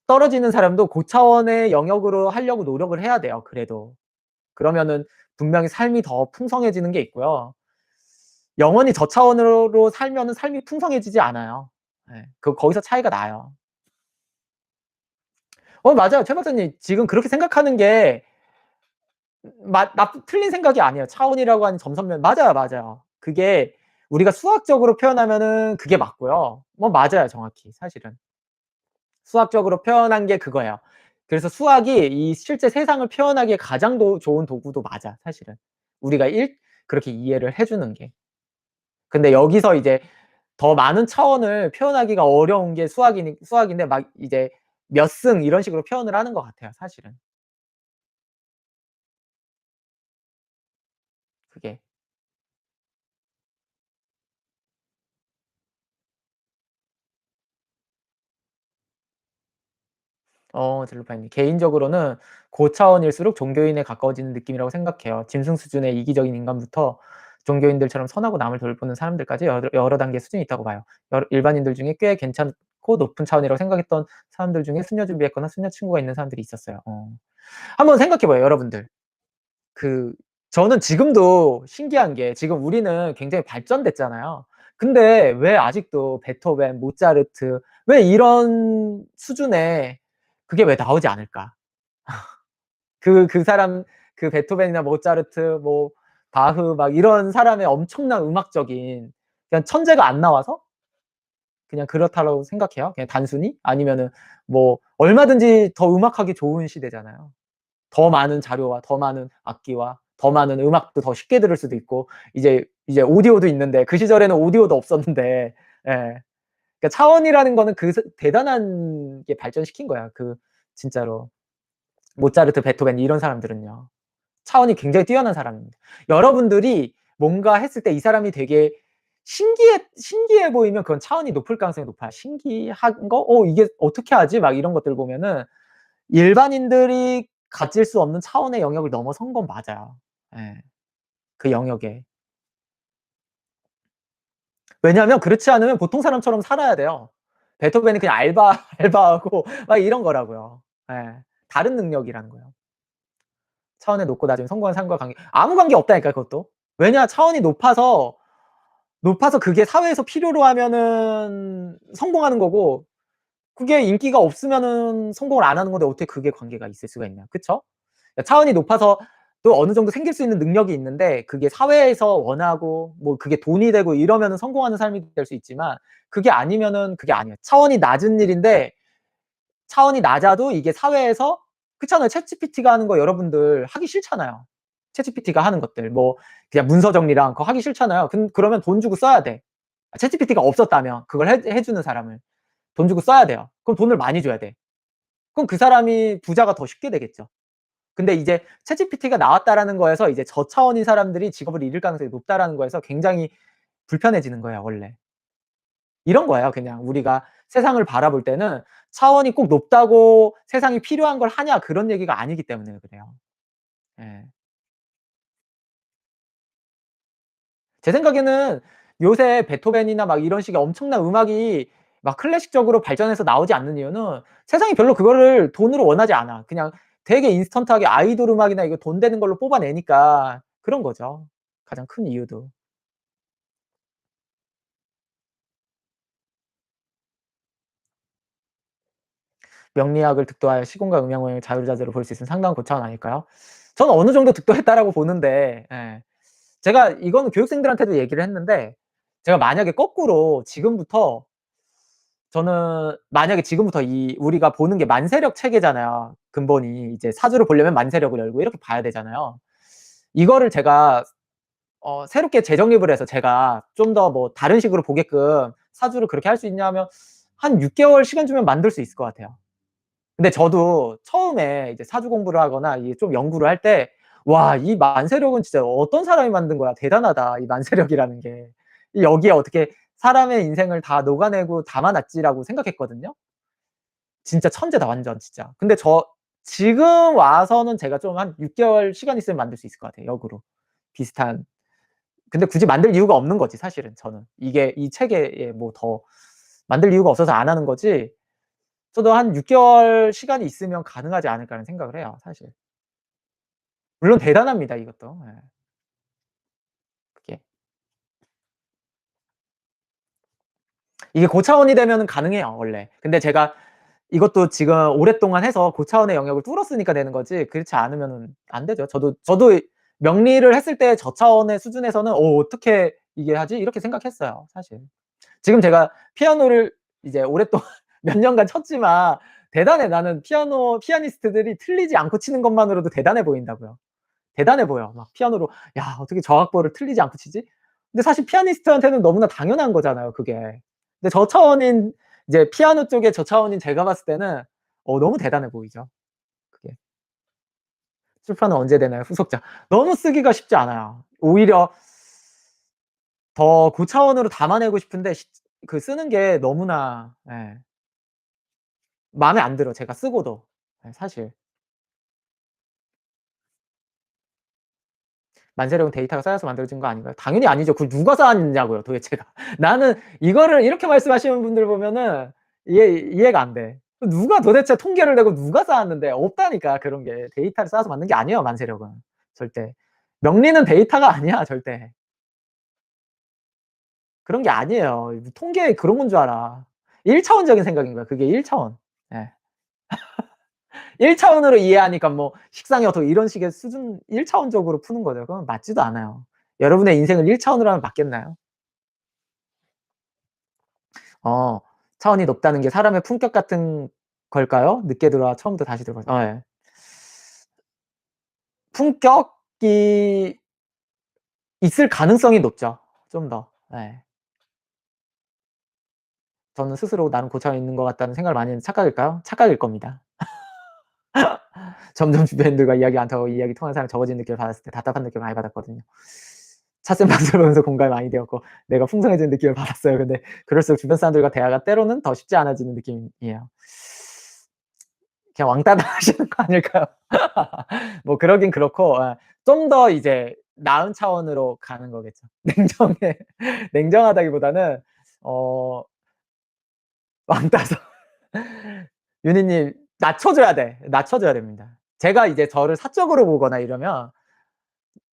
떨어지는 사람도 고차원의 영역으로 하려고 노력을 해야 돼요 그래도. 그러면은 분명히 삶이 더 풍성해지는 게 있고요. 영원히 저차원으로 살면은 삶이 풍성해지지 않아요. 예. 거기서 차이가 나요. 맞아요. 최 박사님 지금 그렇게 생각하는 게 틀린 생각이 아니에요. 차원이라고 하는 점선면 맞아요, 맞아요. 그게 우리가 수학적으로 표현하면은 그게 맞고요. 맞아요, 정확히 사실은. 수학적으로 표현한 게 그거예요. 그래서 수학이 이 실제 세상을 표현하기에 가장 좋은 도구도 맞아, 사실은. 우리가 그렇게 이해를 해 주는 게. 근데 여기서 이제 더 많은 차원을 표현하기가 어려운 게 수학인데 막 이제 몇 승 이런 식으로 표현을 하는 것 같아요, 사실은. 그게. 젤로파님. 개인적으로는 고차원일수록 종교인에 가까워지는 느낌이라고 생각해요. 짐승 수준의 이기적인 인간부터 종교인들처럼 선하고 남을 돌보는 사람들까지 여러 단계 수준이 있다고 봐요. 일반인들 중에 꽤 괜찮고 높은 차원이라고 생각했던 사람들 중에 수녀 준비했거나 수녀 친구가 있는 사람들이 있었어요. 한번 생각해 봐요, 여러분들. 그 저는 지금도 신기한 게 지금 우리는 굉장히 발전됐잖아요. 근데 왜 아직도 베토벤, 모차르트 왜 이런 수준의 그게 왜 나오지 않을까? 그 사람 베토벤이나 모차르트 뭐 바흐 막 이런 사람의 엄청난 음악적인 그냥 천재가 안 나와서 그냥 그렇다고 생각해요. 그냥 단순히? 아니면은 뭐 얼마든지 더 음악하기 좋은 시대잖아요. 더 많은 자료와 더 많은 악기와 더 많은 음악도 더 쉽게 들을 수도 있고 이제 오디오도 있는데 그 시절에는 오디오도 없었는데 예. 그러니까 차원이라는 거는 대단한 게 발전시킨 거야. 진짜로 모차르트, 베토벤 이런 사람들은요. 차원이 굉장히 뛰어난 사람입니다. 여러분들이 뭔가 했을 때 이 사람이 되게 신기해 보이면 그건 차원이 높을 가능성이 높아요. 신기한 거? 이게 어떻게 하지?' 막 이런 것들 보면은 일반인들이 가질 수 없는 차원의 영역을 넘어선 건 맞아요. 예. 그 영역에. 왜냐하면 그렇지 않으면 보통 사람처럼 살아야 돼요. 베토벤은 그냥 알바하고 막 이런 거라고요. 예. 다른 능력이라는 거예요. 차원에 높고 낮으면 성공한 삶과 관계 아무 관계 없다니까요 그것도. 왜냐 차원이 높아서 그게 사회에서 필요로 하면은 성공하는 거고 그게 인기가 없으면은 성공을 안 하는 건데 어떻게 그게 관계가 있을 수가 있냐. 그쵸? 차원이 높아서 또 어느 정도 생길 수 있는 능력이 있는데 그게 사회에서 원하고 뭐 그게 돈이 되고 이러면은 성공하는 삶이 될 수 있지만 그게 아니면은 그게 아니에요. 차원이 낮은 일인데 차원이 낮아도 이게 사회에서 그렇잖아요. 챗GPT가 하는 거 여러분들 하기 싫잖아요. 챗GPT가 하는 것들 뭐 그냥 문서 정리랑 그거 하기 싫잖아요. 그러면 돈 주고 써야 돼. 챗GPT가 없었다면 그걸 해 주는 사람을 돈 주고 써야 돼요. 그럼 돈을 많이 줘야 돼. 그럼 그 사람이 부자가 더 쉽게 되겠죠. 근데 이제 챗GPT가 나왔다라는 거에서 이제 저차원인 사람들이 직업을 잃을 가능성이 높다라는 거에서 굉장히 불편해지는 거예요 원래. 이런 거예요 그냥 우리가 세상을 바라볼 때는 차원이 꼭 높다고 세상이 필요한 걸 하냐 그런 얘기가 아니기 때문에 그래요. 예. 제 생각에는 요새 베토벤이나 막 이런 식의 엄청난 음악이 막 클래식적으로 발전해서 나오지 않는 이유는 세상이 별로 그거를 돈으로 원하지 않아. 그냥 되게 인스턴트하게 아이돌 음악이나 이거 돈 되는 걸로 뽑아내니까 그런 거죠. 가장 큰 이유도. 명리학을 득도하여 시공과 음양을 자유자재로 볼 수 있으면 상당한 고차원 아닐까요? 저는 어느 정도 득도했다라고 보는데 예. 제가 이거는 교육생들한테도 얘기를 했는데 제가 만약에 거꾸로 지금부터 저는 만약에 지금부터 이 우리가 보는 게 만세력 체계잖아요. 근본이 이제 사주를 보려면 만세력을 열고 이렇게 봐야 되잖아요. 이거를 제가 새롭게 재정립을 해서 제가 좀 더 뭐 다른 식으로 보게끔 사주를 그렇게 할 수 있냐 하면 한 6 개월 시간 주면 만들 수 있을 것 같아요. 근데 저도 처음에 이제 사주 공부를 하거나 이게 좀 연구를 할 때 '와 이 만세력은 진짜 어떤 사람이 만든 거야. 대단하다. 이 만세력이라는 게. 이 여기에 어떻게 사람의 인생을 다 녹아내고 담아 놨지.'라고 생각했거든요. 진짜 천재다 완전 진짜. 근데 지금 와서는 제가 좀 한 6 개월 시간 있으면 만들 수 있을 것 같아요 역으로. 비슷한 근데 굳이 만들 이유가 없는 거지 사실은 저는. 이게 이 체계에 뭐 더 만들 이유가 없어서 안 하는 거지 저도 한 6 개월 시간이 있으면 가능하지 않을까라는 생각을 해요 사실. 물론 대단합니다 이것도. 예. 그게. 이게 고차원이 되면은 가능해요 원래. 근데 제가 이것도 지금 오랫동안 해서 고차원의 영역을 뚫었으니까 되는 거지 그렇지 않으면은 안 되죠. 저도 명리를 했을 때 저차원의 수준에서는 '어떻게 이게 하지?' 이렇게 생각했어요 사실. 지금 제가 피아노를 이제 오랫동안 몇 년간 쳤지만 대단해. 나는 피아니스트들이 틀리지 않고 치는 것만으로도 대단해 보인다고요. 대단해 보여. 막 피아노로 '야 어떻게 저 악보를 틀리지 않고 치지?' 근데 사실 피아니스트한테는 너무나 당연한 거잖아요 그게. 근데 저차원인 이제 피아노 쪽의 저차원인 제가 봤을 때는 너무 대단해 보이죠 그게. 출판은 언제 되나요? 후속작. 너무 쓰기가 쉽지 않아요. 오히려 더 고차원으로 담아내고 싶은데 쓰는 게 너무나 예 마음에 안 들어 제가 쓰고도. 예 사실. 만세력은 데이터가 쌓여서 만들어진 거 아닌가요? 당연히 아니죠. 그걸 누가 쌓았냐고요 도대체가. 나는 이거를 이렇게 말씀하시는 분들 보면은 이해가 안 돼. 누가 도대체 통계를 내고 누가 쌓았는데 없다니까 그런 게. 데이터를 쌓아서 만든 게 아니에요 만세력은. 절대. 명리는 데이터가 아니야 절대. 그런 게 아니에요. 통계 그런 건 줄 알아. 1 차원적인 생각인 거야. 그게 1 차원. 예. 1 차원으로 이해하니까 뭐 식상이 어떻고 이런 식의 수준 1 차원적으로 푸는 거죠. 그건 맞지도 않아요. 여러분의 인생을 1 차원으로 하면 맞겠나요? 어 차원이 높다는 게 사람의 품격 같은 걸까요? 늦게 들어와 처음부터 다시 들어봐 예. 품격이 있을 가능성이 높죠. 좀 더. 예. 저는 스스로 '나는 고차원에 있는 것 같다.'는 생각을 많이 했는데 착각일까요? 착각일 겁니다. 점점 주변인들과 이야기 많다고 이야기 통하는 사람이 적어지는 느낌을 받았을 때 답답한 느낌을 많이 받았거든요. 찻샘 방송을 보면서 공감이 많이 되었고 내가 풍성해지는 느낌을 받았어요. 근데 그럴수록 주변 사람들과 대화가 때로는 더 쉽지 않아지는 느낌이에요. 그냥 왕따 당하시는 거 아닐까요? 뭐 그러긴 그렇고 좀 더 이제 나은 차원으로 가는 거겠죠. 냉정해 냉정하다기보다는 어 왕따서 윤희 님 낮춰줘야 돼. 낮춰줘야 됩니다. 제가 이제 저를 사적으로 보거나 이러면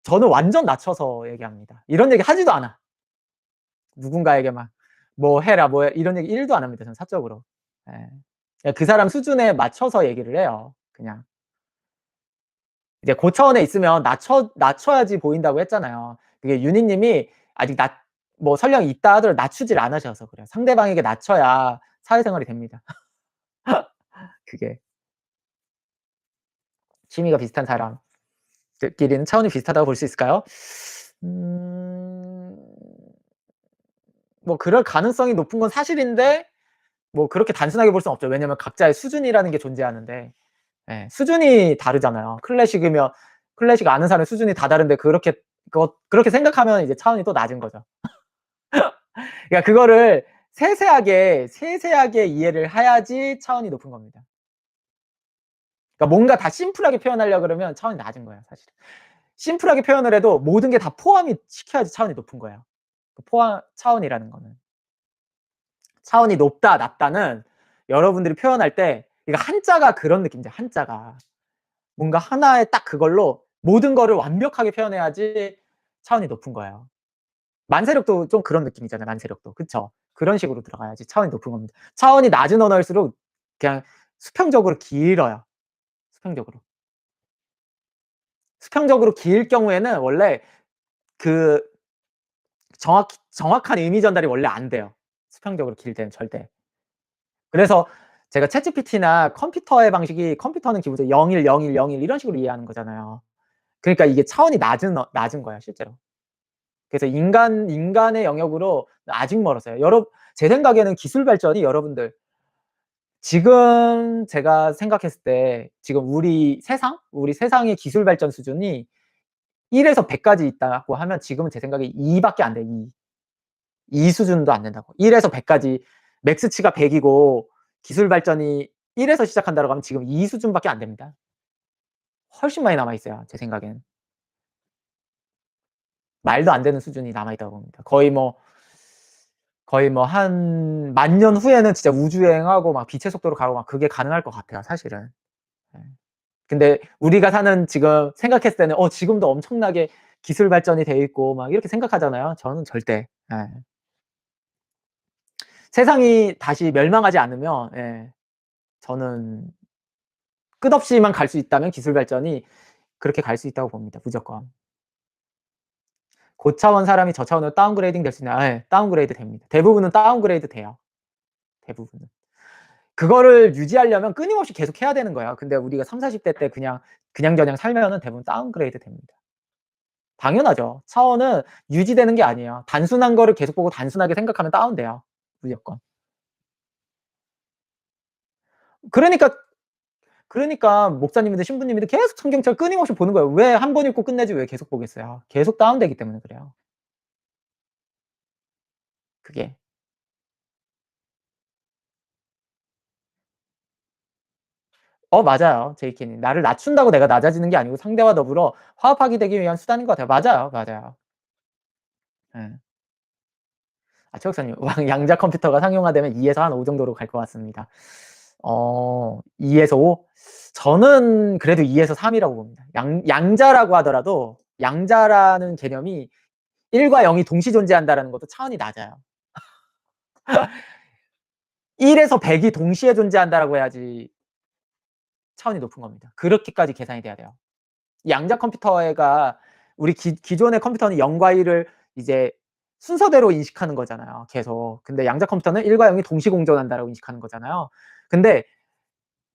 저는 완전 낮춰서 얘기합니다. 이런 얘기 하지도 않아. 누군가에게 막 "뭐 해라. 뭐 해." 이런 얘기 1도 안 합니다 저는 사적으로. 예. 그냥 그 사람 수준에 맞춰서 얘기를 해요 그냥. 이제 고차원에 있으면 낮춰야지 보인다고 했잖아요. 그게 윤희 님이 아직 뭐 설령 있다 하더라도 낮추질 않으셔서 그래요. 상대방에게 낮춰야 사회생활이 됩니다. 그게. 취미가 비슷한 사람들끼리는 차원이 비슷하다고 볼 수 있을까요? 음 뭐 그럴 가능성이 높은 건 사실인데 뭐 그렇게 단순하게 볼 수는 없죠. 왜냐면 각자의 수준이라는 게 존재하는데 예 수준이 다르잖아요. 클래식이면 클래식 아는 사람의 수준이 다 다른데 그렇게 생각하면 이제 차원이 또 낮은 거죠. 그러니까 그거를 세세하게 이해를 해야지 차원이 높은 겁니다. 그러니까 뭔가 다 심플하게 표현하려 그러면 차원이 낮은 거예요, 사실은. 심플하게 표현을 해도 모든 게 다 포함이 시켜야지 차원이 높은 거예요. 그 포함 차원이라는 거는. 차원이 높다, 낮다는 여러분들이 표현할 때 그러니까 한자가 그런 느낌이죠, 한자가. 뭔가 하나의 딱 그걸로 모든 거를 완벽하게 표현해야지 차원이 높은 거예요. 만세력도 좀 그런 느낌이잖아요, 만세력도. 그쵸? 그런 식으로 들어가야지 차원이 높은 겁니다. 차원이 낮은 언어일수록 그냥 수평적으로 길어요, 수평적으로. 수평적으로 길 경우에는 원래 그 정확한 의미 전달이 원래 안 돼요, 수평적으로 길 때는 절대. 그래서 제가 챗GPT나 컴퓨터의 방식이 컴퓨터는 기본적으로 01, 01, 01 이런 식으로 이해하는 거잖아요. 그러니까 이게 차원이 낮은 거예요, 실제로. 그래서 인간의 영역으로 아직 멀었어요. 제 생각에는 기술 발전이 여러분들 지금 제가 생각했을 때 지금 우리 세상의 기술 발전 수준이 1 에서 100 까지 있다고 하면 지금은 제 생각에 2 밖에 안 돼요, 2. 2 수준도 안 된다고. 1 에서 100 까지 맥스치가 100 이고 기술 발전이 1 에서 시작한다라고 하면 지금 2 수준밖에 안 됩니다. 훨씬 많이 남아 있어요, 제 생각에는. 말도 안 되는 수준이 남아 있다고 봅니다. 거의 뭐 한 10,000년 후에는 진짜 우주 여행하고 막 빛의 속도로 가고 막 그게 가능할 것 같아요, 사실은. 예. 근데 우리가 사는 지금 생각했을 때는 지금도 엄청나게 기술 발전이 돼 있고 막 이렇게 생각하잖아요. 저는 절대. 예. 세상이 다시 멸망하지 않으면 저는 끝없이만 갈 수 있다면 기술 발전이 그렇게 갈 수 있다고 봅니다, 무조건. 고차원 사람이 저차원으로 다운그레이딩 될 수 있나요? 예. 다운그레이드 됩니다. 대부분은 다운그레이드 돼요, 대부분은. 그거를 유지하려면 끊임없이 계속 해야 되는 거예요. 근데 우리가 30-40대 때 그냥저냥 살면은 대부분 다운그레이드 됩니다. 당연하죠. 차원은 유지되는 게 아니에요. 단순한 거를 계속 보고 단순하게 생각하면 다운돼요, 무조건. 그러니까 목사님이든 신부님이든 계속 성경책을 끊임없이 보는 거예요. 왜 한 번 읽고 끝내지 왜 계속 보겠어요. 계속 다운되기 때문에 그래요, 그게. 맞아요. 제이케님. 나를 낮춘다고 내가 낮아지는 게 아니고 상대와 더불어 화합하게 되기 위한 수단인 것 같아요. 맞아요, 맞아요. 예. 최 박사님 양자 컴퓨터가 상용화되면 2 에서 한 5 정도로 갈 것 같습니다. 2 에서 5? 저는 그래도 2 에서 3 이라고 봅니다. 양자라고 하더라도 양자라는 개념이 1과 0이 동시 존재한다라는 것도 차원이 낮아요. 1 에서 100이 동시에 존재한다라고 해야지 차원이 높은 겁니다. 그렇게까지 계산이 돼야 돼요. 양자 컴퓨터가 우리 기존의 컴퓨터는 0과 1을 이제 순서대로 인식하는 거잖아요, 계속. 근데 양자 컴퓨터는 1과 0이 동시 공존한다라고 인식하는 거잖아요. 근데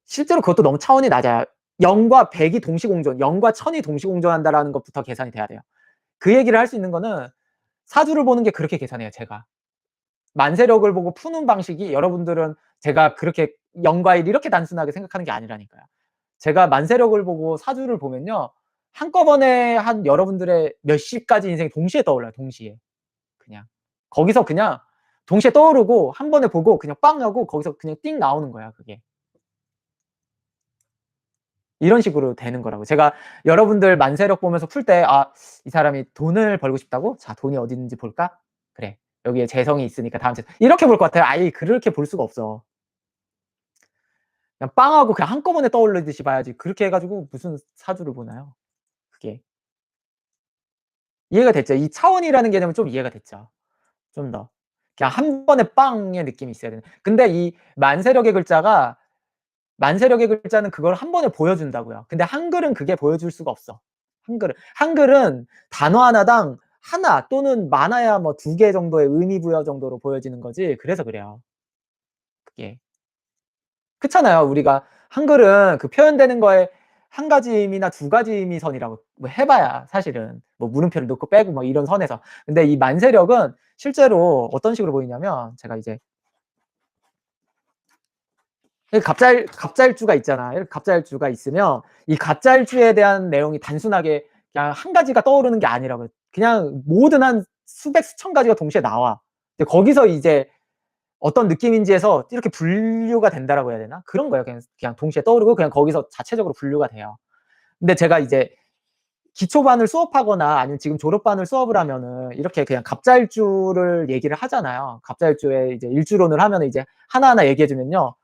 실제로 그것도 너무 차원이 낮아요. 0과 100이 동시 공존, 0과 1000이 동시 공존한다라는 것부터 계산이 돼야 돼요. 그 얘기를 할 수 있는 거는 사주를 보는 게 그렇게 계산해요, 제가. 만세력을 보고 푸는 방식이 여러분들은 제가 그렇게 0과 1 이렇게 단순하게 생각하는 게 아니라니까요. 제가 만세력을 보고 사주를 보면요. 한꺼번에 한 여러분들의 몇십 가지 인생이 동시에 떠올라요, 동시에. 그냥. 거기서 그냥 동시에 떠오르고 한 번에 보고 그냥 빵 하고 거기서 그냥 띵 나오는 거야, 그게. 이런 식으로 되는 거라고요. 제가 여러분들 만세력 보면서 풀 때 '아 이 사람이 돈을 벌고 싶다고? 자 돈이 어디 있는지 볼까? 그래. 여기에 재성이 있으니까 다음 재성' 이렇게 볼 것 같아요. 아예 그렇게 볼 수가 없어. 그냥 빵 하고 그냥 한꺼번에 떠오르듯이 봐야지 그렇게 해 가지고 무슨 사주를 보나요, 그게. 이해가 됐죠? 이 차원이라는 개념은 좀 이해가 됐죠, 좀 더. 그냥 한 번에 빵의 느낌이 있어야 되는. 근데 이 만세력의 글자는 그걸 한 번에 보여준다고요. 근데 한글은 그게 보여줄 수가 없어. 한글은 단어 하나당 하나 또는 많아야 뭐 2개 정도의 의미 부여 정도로 보여지는 거지 그래서 그래요, 그게. 그렇잖아요. 우리가 한글은 그 표현되는 거에 한 가지 의미나 두 가지 의미 선이라고 뭐 해 봐야 사실은 뭐 물음표를 넣고 빼고 뭐 이런 선에서. 근데 이 만세력은 실제로 어떤 식으로 보이냐면 제가 이제 갑자일주가 있잖아. 이렇게 갑자일주가 있으면 이 갑자일주에 대한 내용이 단순하게 그냥 한 가지가 떠오르는 게 아니라고요. 그냥 모든 한 수백 수천 가지가 동시에 나와. 근데 거기서 이제 어떤 느낌인지에서 이렇게 분류가 된다라고 해야 되나? 그런 거예요. 그냥 동시에 떠오르고 그냥 거기서 자체적으로 분류가 돼요. 근데 제가 이제 기초반을 수업하거나 아니면 지금 졸업반을 수업을 하면은 이렇게 그냥 갑자일주를 얘기를 하잖아요. 갑자일주에 이제 일주론을 하면은 이제 하나하나 얘기해 주면요.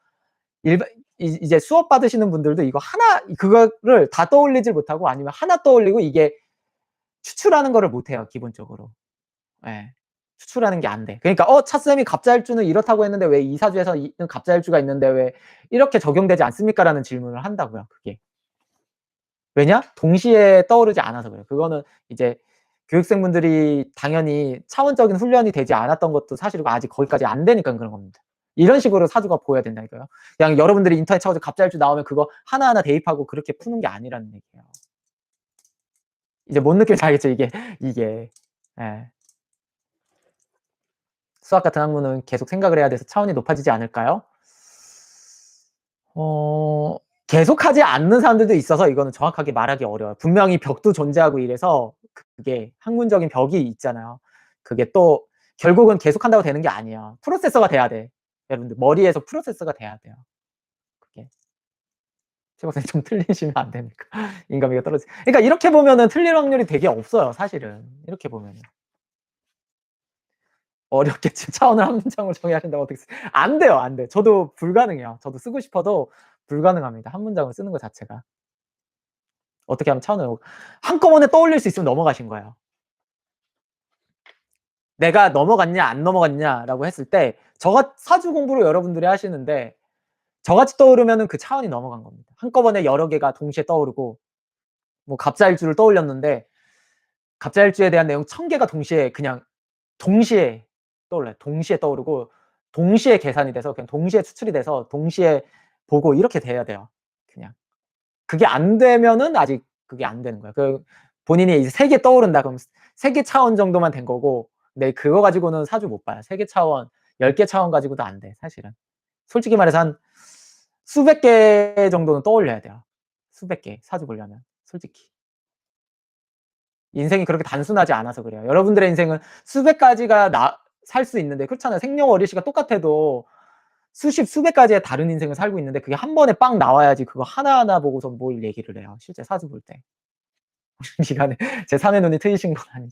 일반 이제 수업 받으시는 분들도 이거 하나 그거를 다 떠올리질 못하고 아니면 하나 떠올리고 이게 추출하는 거를 못 해요, 기본적으로. 예. 추출하는 게 안 돼. 그러니까 차쌤이 갑자일주는 이렇다고 했는데 왜 이사주에서 갑자일주가 있는데 왜 이렇게 적용되지 않습니까라는 질문을 한다고요, 그게. 왜냐? 동시에 떠오르지 않아서 그래요. 그거는 이제 교육생분들이 당연히 차원적인 훈련이 되지 않았던 것도 사실이고 아직 거기까지 안 되니까 그런 겁니다. 이런 식으로 사주가 보여야 된다니까요. 그냥 여러분들이 인터넷 쳐서 갑자일주 나오면 그거 하나하나 대입하고 그렇게 푸는 게 아니라는 얘기예요. 이제 뭔 느낌인지 알겠죠? 이게. 예. 수학 같은 학문은 계속 생각을 해야 돼서 차원이 높아지지 않을까요? 어 계속하지 않는 사람들도 있어서 이거는 정확하게 말하기 어려워요. 분명히 벽도 존재하고 이래서 그게 학문적인 벽이 있잖아요. 그게 또 결국은 계속한다고 되는 게 아니에요. 프로세서가 돼야 돼. 여러분들 머리에서 프로세서가 돼야 돼요. 그게. 최 박사님 좀 틀리시면 안 됩니까? 인간미가 떨어지 그러니까 이렇게 보면은 틀릴 확률이 되게 없어요, 사실은. 이렇게 보면은. 어렵겠지. 차원을 한 문장으로 정의해야 된다고 어떻게 안 돼요, 안 돼. 저도 불가능해요. 저도 쓰고 싶어도 불가능합니다. 한 문장을 쓰는 것 자체가. 어떻게 하면 차원을 한꺼번에 떠올릴 수 있으면 넘어가신 거예요. 내가 넘어갔냐 안 넘어갔냐라고 했을 때 사주 공부를 여러분들이 하시는데 저같이 떠오르면은 그 차원이 넘어간 겁니다. 한꺼번에 여러 개가 동시에 떠오르고 뭐 갑자일주를 떠올렸는데 갑자일주에 대한 내용 1000개가 동시에 그냥 동시에 떠올라요. 동시에 떠오르고 동시에 계산이 돼서 그냥 동시에 추출이 돼서 동시에 보고 이렇게 돼야 돼요. 그냥. 그게 안 되면은 아직 그게 안 되는 거야. 본인이 이제 3개 떠오른다 그럼 3개 차원 정도만 된 거고 근데 그거 가지고는 사주 못 봐요. 3개 차원, 10개 차원 가지고도 안 돼, 사실은. 솔직히 말해서 한 수백 개 정도는 떠올려야 돼요. 수백 개 사주 보려면 솔직히. 인생이 그렇게 단순하지 않아서 그래요. 여러분들의 인생은 수백 가지가 살 수 있는데 그렇잖아요. 생년월일시가 똑같아도 수백 가지의 다른 인생을 살고 있는데 그게 한 번에 빵 나와야지 그거 하나하나 보고서 뭘 얘기를 해요, 실제 사주 볼 때. 시간에 제 3의 눈이 트이신 건 아니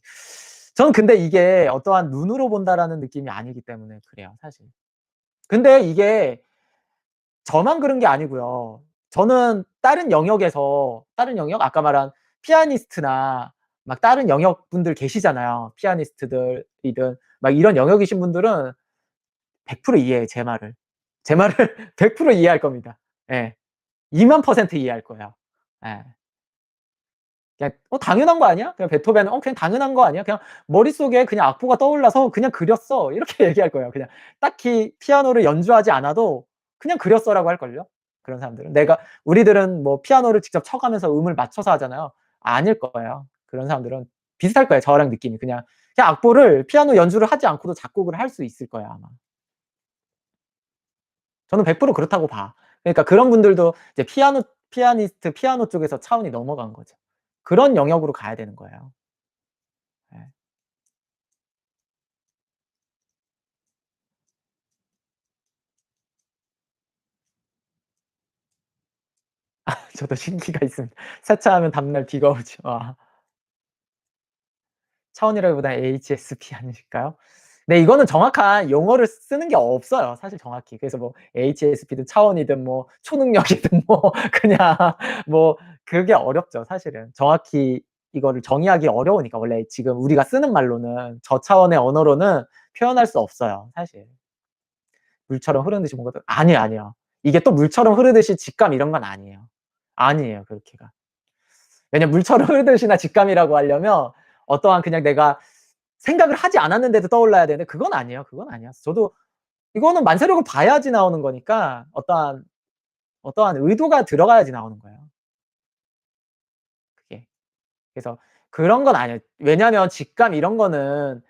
저는 근데 이게 어떠한 눈으로 본다라는 느낌이 아니기 때문에 그래요, 사실. 근데 이게 저만 그런 게 아니고요. 저는 다른 영역 아까 말한 피아니스트나 막 다른 영역 분들 계시잖아요. 피아니스트들이든 막 이런 영역이신 분들은 100% 이해해요, 제 말을. 제 말을 100% 이해할 겁니다. 예. 20000% 이해할 거예요. 예. 그냥 당연한 거 아니야? 그냥 베토벤은 그냥 당연한 거 아니야? 그냥 머릿속에 그냥 악보가 떠올라서 그냥 그렸어." 이렇게 얘기할 거예요. 그냥 딱히 피아노를 연주하지 않아도 "그냥 그렸어."라고 할걸요? 그런 사람들은. 우리들은 뭐 피아노를 직접 쳐 가면서 음을 맞춰서 하잖아요. 아닐 거예요. 그런 사람들은 비슷할 거예요, 저랑 느낌이. 그냥 악보를 피아노 연주를 하지 않고도 작곡을 할 수 있을 거예요, 아마. 저는 100% 그렇다고 봐. 그러니까 그런 분들도 이제 피아니스트, 피아노 쪽에서 차원이 넘어간 거죠. 그런 영역으로 가야 되는 거예요. 예. 저도 신기가 있습니다. 세차하면 다음날 비가 오죠. 차원이라기보다는 HSP 아니실까요? 네, 이거는 정확한 용어를 쓰는 게 없어요, 사실 정확히. 그래서 뭐 HSP든 차원이든 뭐 초능력이든 뭐 그냥 뭐 그게 어렵죠, 사실은. 정확히 이거를 정의하기 어려우니까 원래 지금 우리가 쓰는 말로는 저차원의 언어로는 표현할 수 없어요, 사실. 물처럼 흐르는 듯이 뭔가 아니에요, 아니에요. 이게 또 물처럼 흐르듯이 직감 이런 건 아니에요. 아니에요, 그렇게가. 왜냐면 물처럼 흐르듯이나 직감이라고 하려면 어떠한 그냥 내가 생각을 하지 않았는데도 떠올라야 되는데 그건 아니에요. 그건 아니야. 저도 이거는 만세력을 봐야지 나오는 거니까 어떠한 의도가 들어가야지 나오는 거예요, 그게. 그래서 그런 건 아니에요. 왜냐면 직감 이런 거는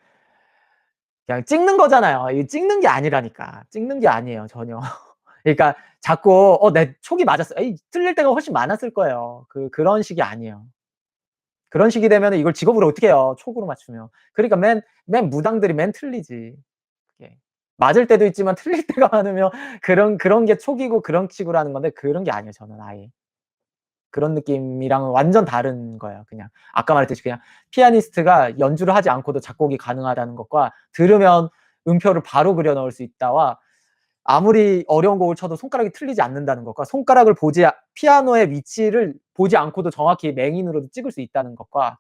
그냥 찍는 거잖아요. 이거 찍는 게 아니라니까. 찍는 게 아니에요, 전혀. 그러니까 자꾸 내 촉이 맞았어. 에이 틀릴 때가 훨씬 많았을 거예요. 그런 식이 아니에요. 그런 식이 되면은 이걸 직업으로 어떻게 해요, 촉으로 맞추면. 그러니까 맨 무당들이 맨 틀리지. 그게. 맞을 때도 있지만 틀릴 때가 많으면 그런 게 촉이고 그런 식으로 하는 건데 그런 게 아니에요, 저는 아예. 그런 느낌이랑은 완전 다른 거예요, 그냥. 아까 말했듯이 그냥 피아니스트가 연주를 하지 않고도 작곡이 가능하다는 것과 들으면 음표를 바로 그려 넣을 수 있다와 아무리 어려운 곡을 쳐도 손가락이 틀리지 않는다는 것과 손가락을 피아노의 위치를 보지 않고도 정확히 맹인으로도 찍을 수 있다는 것과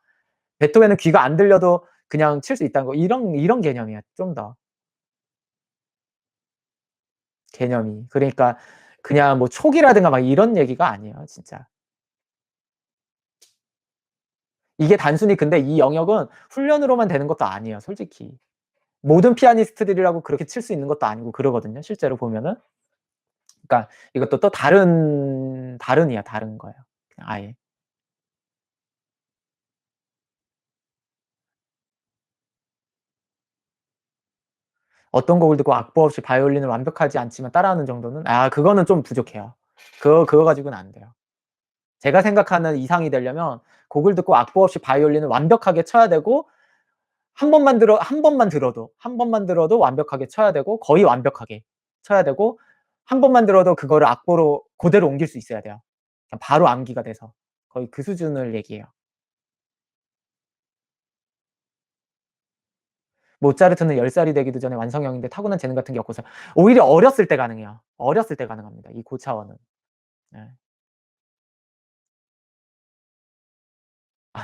베토벤은 귀가 안 들려도 그냥 칠 수 있다는 거 이런 개념이야, 좀 더. 개념이. 그러니까 그냥 뭐 촉이라든가 막 이런 얘기가 아니에요, 진짜. 이게 단순히 근데 이 영역은 훈련으로만 되는 것도 아니에요, 솔직히. 모든 피아니스트들이라고 그렇게 칠 수 있는 것도 아니고 그러거든요, 실제로 보면은. 그러니까 이것도 또 다른 거예요. 그냥 아예. 어떤 곡을 듣고 악보 없이 바이올린을 완벽하지 않지만 따라하는 정도는 그거는 좀 부족해요. 그거 가지고는 안 돼요. 제가 생각하는 이상이 되려면 곡을 듣고 악보 없이 바이올린을 완벽하게 쳐야 되고 한 번만 들어도 완벽하게 쳐야 되고 거의 완벽하게 쳐야 되고 한 번만 들어도 그거를 악보로 고대로 옮길 수 있어야 돼요. 그냥 바로 암기가 돼서. 거의 그 수준을 얘기해요. 모차르트는 10살이 되기도 전에 완성형인데 타고난 재능 같은 게 없고서 오히려 어렸을 때 가능해요. 어렸을 때 가능합니다, 이 고차원은. 예.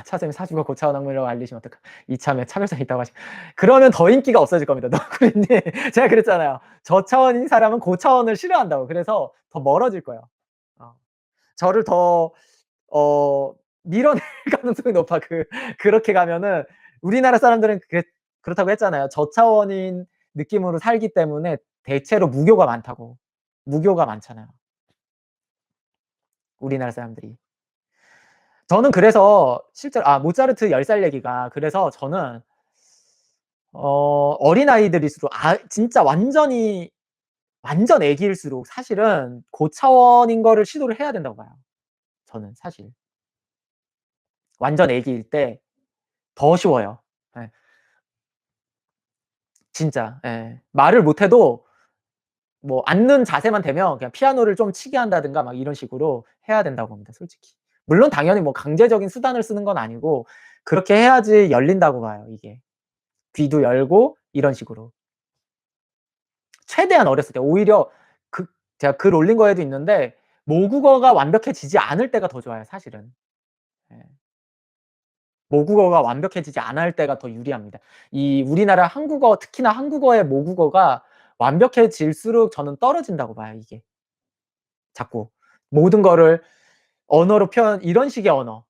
차쌤이 사주가 고차원 학문이라고 알리시면 어떡하 이참에 차별성이 있다고 그러면 더 인기가 없어질 겁니다. 너구리님. 제가 그랬잖아요. 저차원인 사람은 고차원을 싫어한다고. 그래서 더 멀어질 거예요. 어. 저를 더 밀어낼 가능성이 높아. 그렇게 가면은 우리나라 사람들은 그렇다고 했잖아요. 저차원인 느낌으로 살기 때문에 대체로 무교가 많다고. 무교가 많잖아요, 우리나라 사람들이. 저는 그래서 실제로 모차르트 10살 얘기가 그래서 저는 어린아이들일수록 진짜 완전 애기일수록 사실은 고차원인 거를 시도를 해야 된다고 봐요, 저는 사실. 완전 애기일 때 더 쉬워요. 예. 진짜. 예. 말을 못 해도 뭐 앉는 자세만 되면 그냥 피아노를 좀 치게 한다든가 막 이런 식으로 해야 된다고 봅니다, 솔직히. 물론 당연히 뭐 강제적인 수단을 쓰는 건 아니고 그렇게 해야지 열린다고 봐요, 이게. 귀도 열고 이런 식으로. 최대한 어렸을 때 오히려 그 제가 글 올린 거에도 있는데 모국어가 완벽해지지 않을 때가 더 좋아요, 사실은. 예. 모국어가 완벽해지지 않을 때가 더 유리합니다. 이 우리나라 한국어 특히나 한국어의 모국어가 완벽해질수록 저는 떨어진다고 봐요, 이게. 자꾸. 모든 거를 언어로 표현 이런 식의 언어.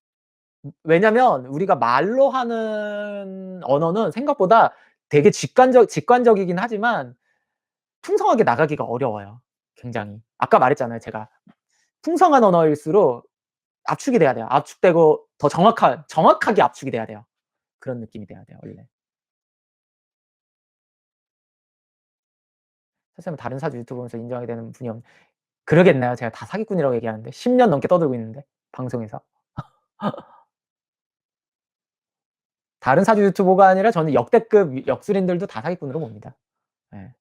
왜냐면 우리가 말로 하는 언어는 생각보다 되게 직관적이긴 하지만 풍성하게 나가기가 어려워요, 굉장히. 아까 말했잖아요, 제가. 풍성한 언어일수록 압축이 돼야 돼요. 압축되고 더 정확하게 압축이 돼야 돼요. 그런 느낌이 돼야 돼요, 원래. 선생님은 다른 사주 유튜브 보면서 인정하게 되는 분이 그러겠나요? 제가 다 사기꾼이라고 얘기하는데 10년 넘게 떠들고 있는데 방송에서. 다른 사주 유튜버가 아니라 저는 역대급 역술인들도 다 사기꾼으로 봅니다. 예.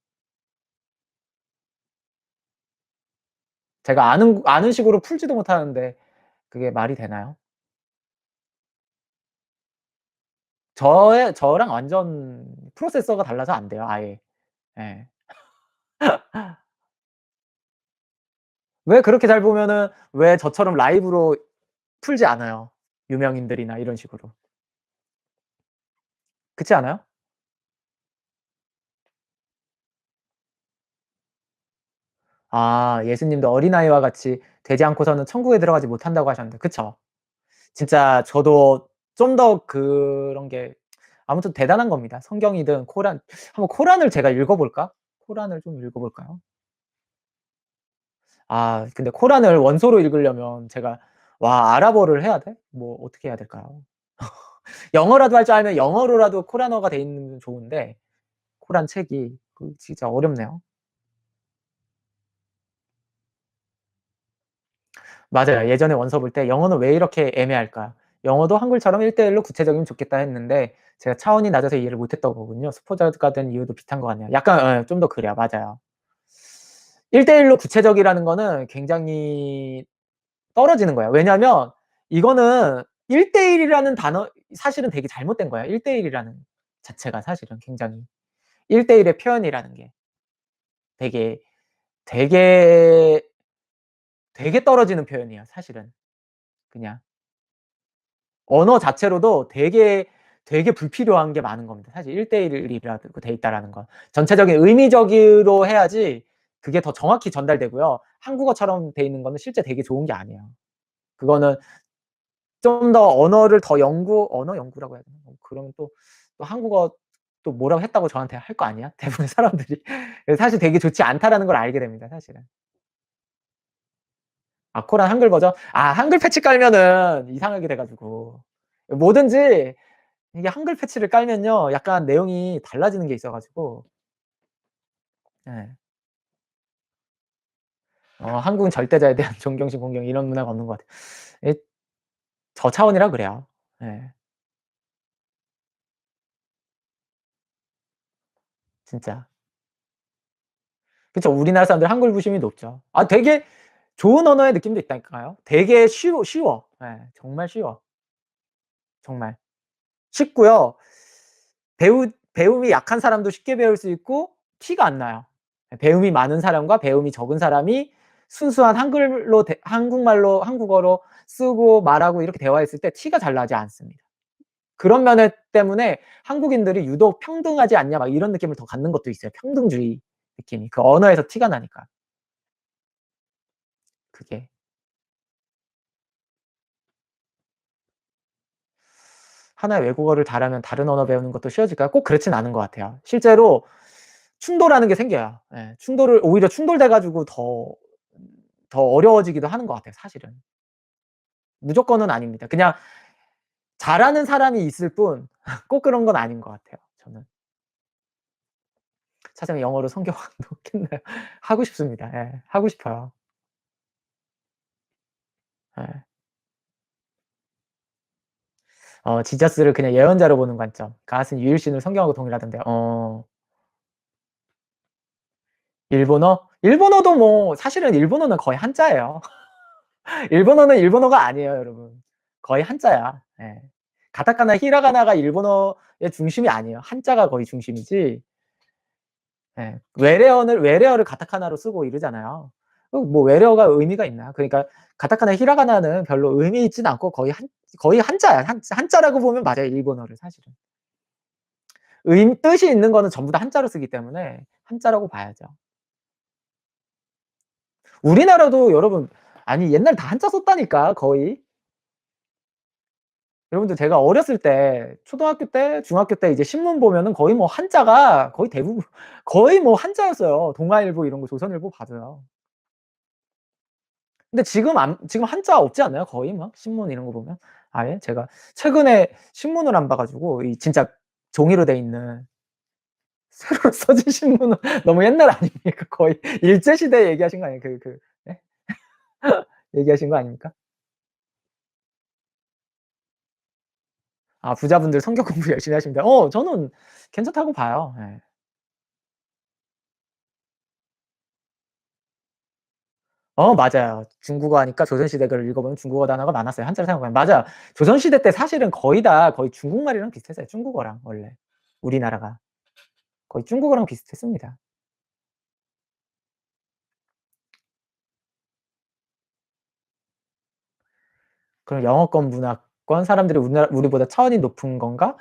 제가 아는 식으로 풀지도 못하는데 그게 말이 되나요? 저랑 완전 프로세서가 달라서 안 돼요, 아예. 예. 왜 그렇게 잘 보면은 왜 저처럼 라이브로 풀지 않아요? 유명인들이나 이런 식으로. 그렇지 않아요? 예수님도 어린아이와 같이 되지 않고서는 천국에 들어가지 못한다고 하셨는데 그쵸. 진짜 저도 좀 더 그런 게 아무튼 대단한 겁니다. 성경이든 한번 코란을 제가 읽어 볼까? 코란을 좀 읽어 볼까요? 근데 코란을 원소로 읽으려면 제가 아랍어를 해야 돼? 뭐 어떻게 해야 될까요? 영어라도 할 줄 알면 영어로라도 코란어가 돼 있으면 좋은데 코란 책이 진짜 어렵네요. 맞아요. 예전에 원서 볼 때 '영어는 왜 이렇게 애매할까? 영어도 한글처럼 1대1로 구체적이면 좋겠다.' 했는데 제가 차원이 낮아서 이해를 못 했던 거군요. 스포자가 된 이유도 비슷한 것 같네요. 약간 좀 더 그래요. 맞아요. 1대1로 구체적이라는 거는 굉장히 떨어지는 거예요. 왜냐하면 이거는 1대1 이라는 단어 사실은 되게 잘못된 거예요. 1대1 이라는 자체가 사실은 굉장히 1대1의 표현이라는 게 되게, 되게, 되게 떨어지는 표현이에요 사실은. 그냥 언어 자체로도 되게, 되게 불필요한 게 많은 겁니다. 사실 1대1 이라고 돼 있다라는 건. 전체적인 의미적으로 해야지 그게 더 정확히 전달되고요. 한국어처럼 돼 있는 거는 실제 되게 좋은 게 아니에요. 그거는 좀 더 언어를 더 언어 연구라고 해야 되나? 그러면 또 한국어 또 뭐라고 했다고 저한테 할 거 아니야? 대부분의 사람들이. 그래서 사실 되게 좋지 않다라는 걸 알게 됩니다 사실은. 아 코란 한글 버전? 아 한글 패치 깔면은 이상하게 돼 가지고 뭐든지 이게 한글 패치를 깔면요 약간 내용이 달라지는 게 있어 가지고 예. 한국은 절대자에 대한 존경심, 공경 이런 문화가 없는 것 같아요. 예 저 차원이라 그래요. 예. 진짜. 그쵸. 우리나라 사람들 한글 부심이 높죠. 아 되게 좋은 언어의 느낌도 있다니까요. 되게 쉬워. 예. 정말 쉬워. 정말. 쉽고요. 배움이 약한 사람도 쉽게 배울 수 있고 티가 안 나요. 예 배움이 많은 사람과 배움이 적은 사람이 순수한 한글로 한국말로 한국어로 쓰고 말하고 이렇게 대화했을 때 티가 잘 나지 않습니다. 그런 면 때문에 한국인들이 유독 '평등하지 않냐.' 막 이런 느낌을 더 갖는 것도 있어요. 평등주의 느낌이. 그 언어에서 티가 나니까 그게. 하나의 외국어를 잘하면 다른 언어 배우는 것도 쉬워질까요? 꼭 그렇진 않은 것 같아요. 실제로 충돌하는 게 생겨요. 예. 충돌을 오히려 충돌돼 가지고 더 어려워지기도 하는 것 같아요 사실은. 무조건은 아닙니다. 그냥 잘하는 사람이 있을 뿐 꼭 그런 건 아닌 것 같아요 저는. 차장님 영어로 성경 강독했나요? 하고 싶습니다. 예. 하고 싶어요. 예. 지저스를 그냥 예언자로 보는 관점. 가스는 유일신을 성경하고 동일하던데요. 일본어? 일본어도 뭐 사실은 일본어는 거의 한자예요. 일본어는 일본어가 아니에요 여러분. 거의 한자야. 예. 가타카나, 히라가나가 일본어의 중심이 아니에요. 한자가 거의 중심이지 예. 외래어를 가타카나로 쓰고 이러잖아요. 뭐 외래어가 의미가 있나? 그러니까 가타카나, 히라가나는 별로 의미 있진 않고 거의 한자야. 한자라고 보면 맞아요 일본어를 사실은. 뜻이 있는 거는 전부 다 한자로 쓰기 때문에 한자라고 봐야죠. 우리나라도 여러분 아니 옛날에 다 한자 썼다니까 거의. 여러분들 제가 어렸을 때 초등학교 때 중학교 때 이제 신문 보면은 거의 뭐 한자가 거의 대부분 거의 뭐 한자였어요. 동아일보 이런 거 조선일보 봐도요. 근데 지금 한자 없지 않나요? 거의 막 신문 이런 거 보면? 아예? 제가 최근에 신문을 안 봐 가지고 이 진짜 종이로 돼 있는 새로 써진 신문은 너무 옛날 아닙니까? 거의 일제 시대 얘기하신 거 아니에요? 예? 얘기하신 거 아닙니까? 아 부자분들 성경 공부 열심히 하십니다. 저는 괜찮다고 봐요. 예. 맞아요. 중국어 하니까 조선시대 글을 읽어보면 중국어 단어가 많았어요. 한자를 사용하면. 맞아요. 조선시대 때 사실은 거의 중국말이랑 비슷했어요. 중국어랑 원래 우리나라가. 거의 중국어랑 비슷했습니다. 그럼 영어권 문화권 사람들이 우리보다 차원이 높은 건가?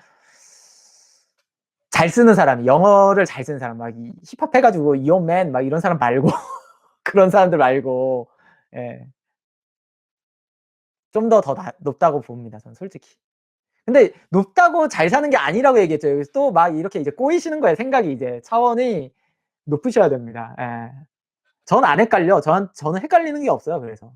잘 쓰는 사람이 영어를 잘 쓰는 사람 막 이 힙합해 가지고 "Yo man." 막 이런 사람 말고 그런 사람들 말고 예. 좀 더 높다고 봅니다 저는 솔직히. 근데 높다고 잘 사는 게 아니라고 얘기했죠. 여기서 또 막 이렇게 이제 꼬이시는 거예요 생각이 이제. 차원이 높으셔야 됩니다. 예. 전 안 헷갈려. 저는 헷갈리는 게 없어요 그래서.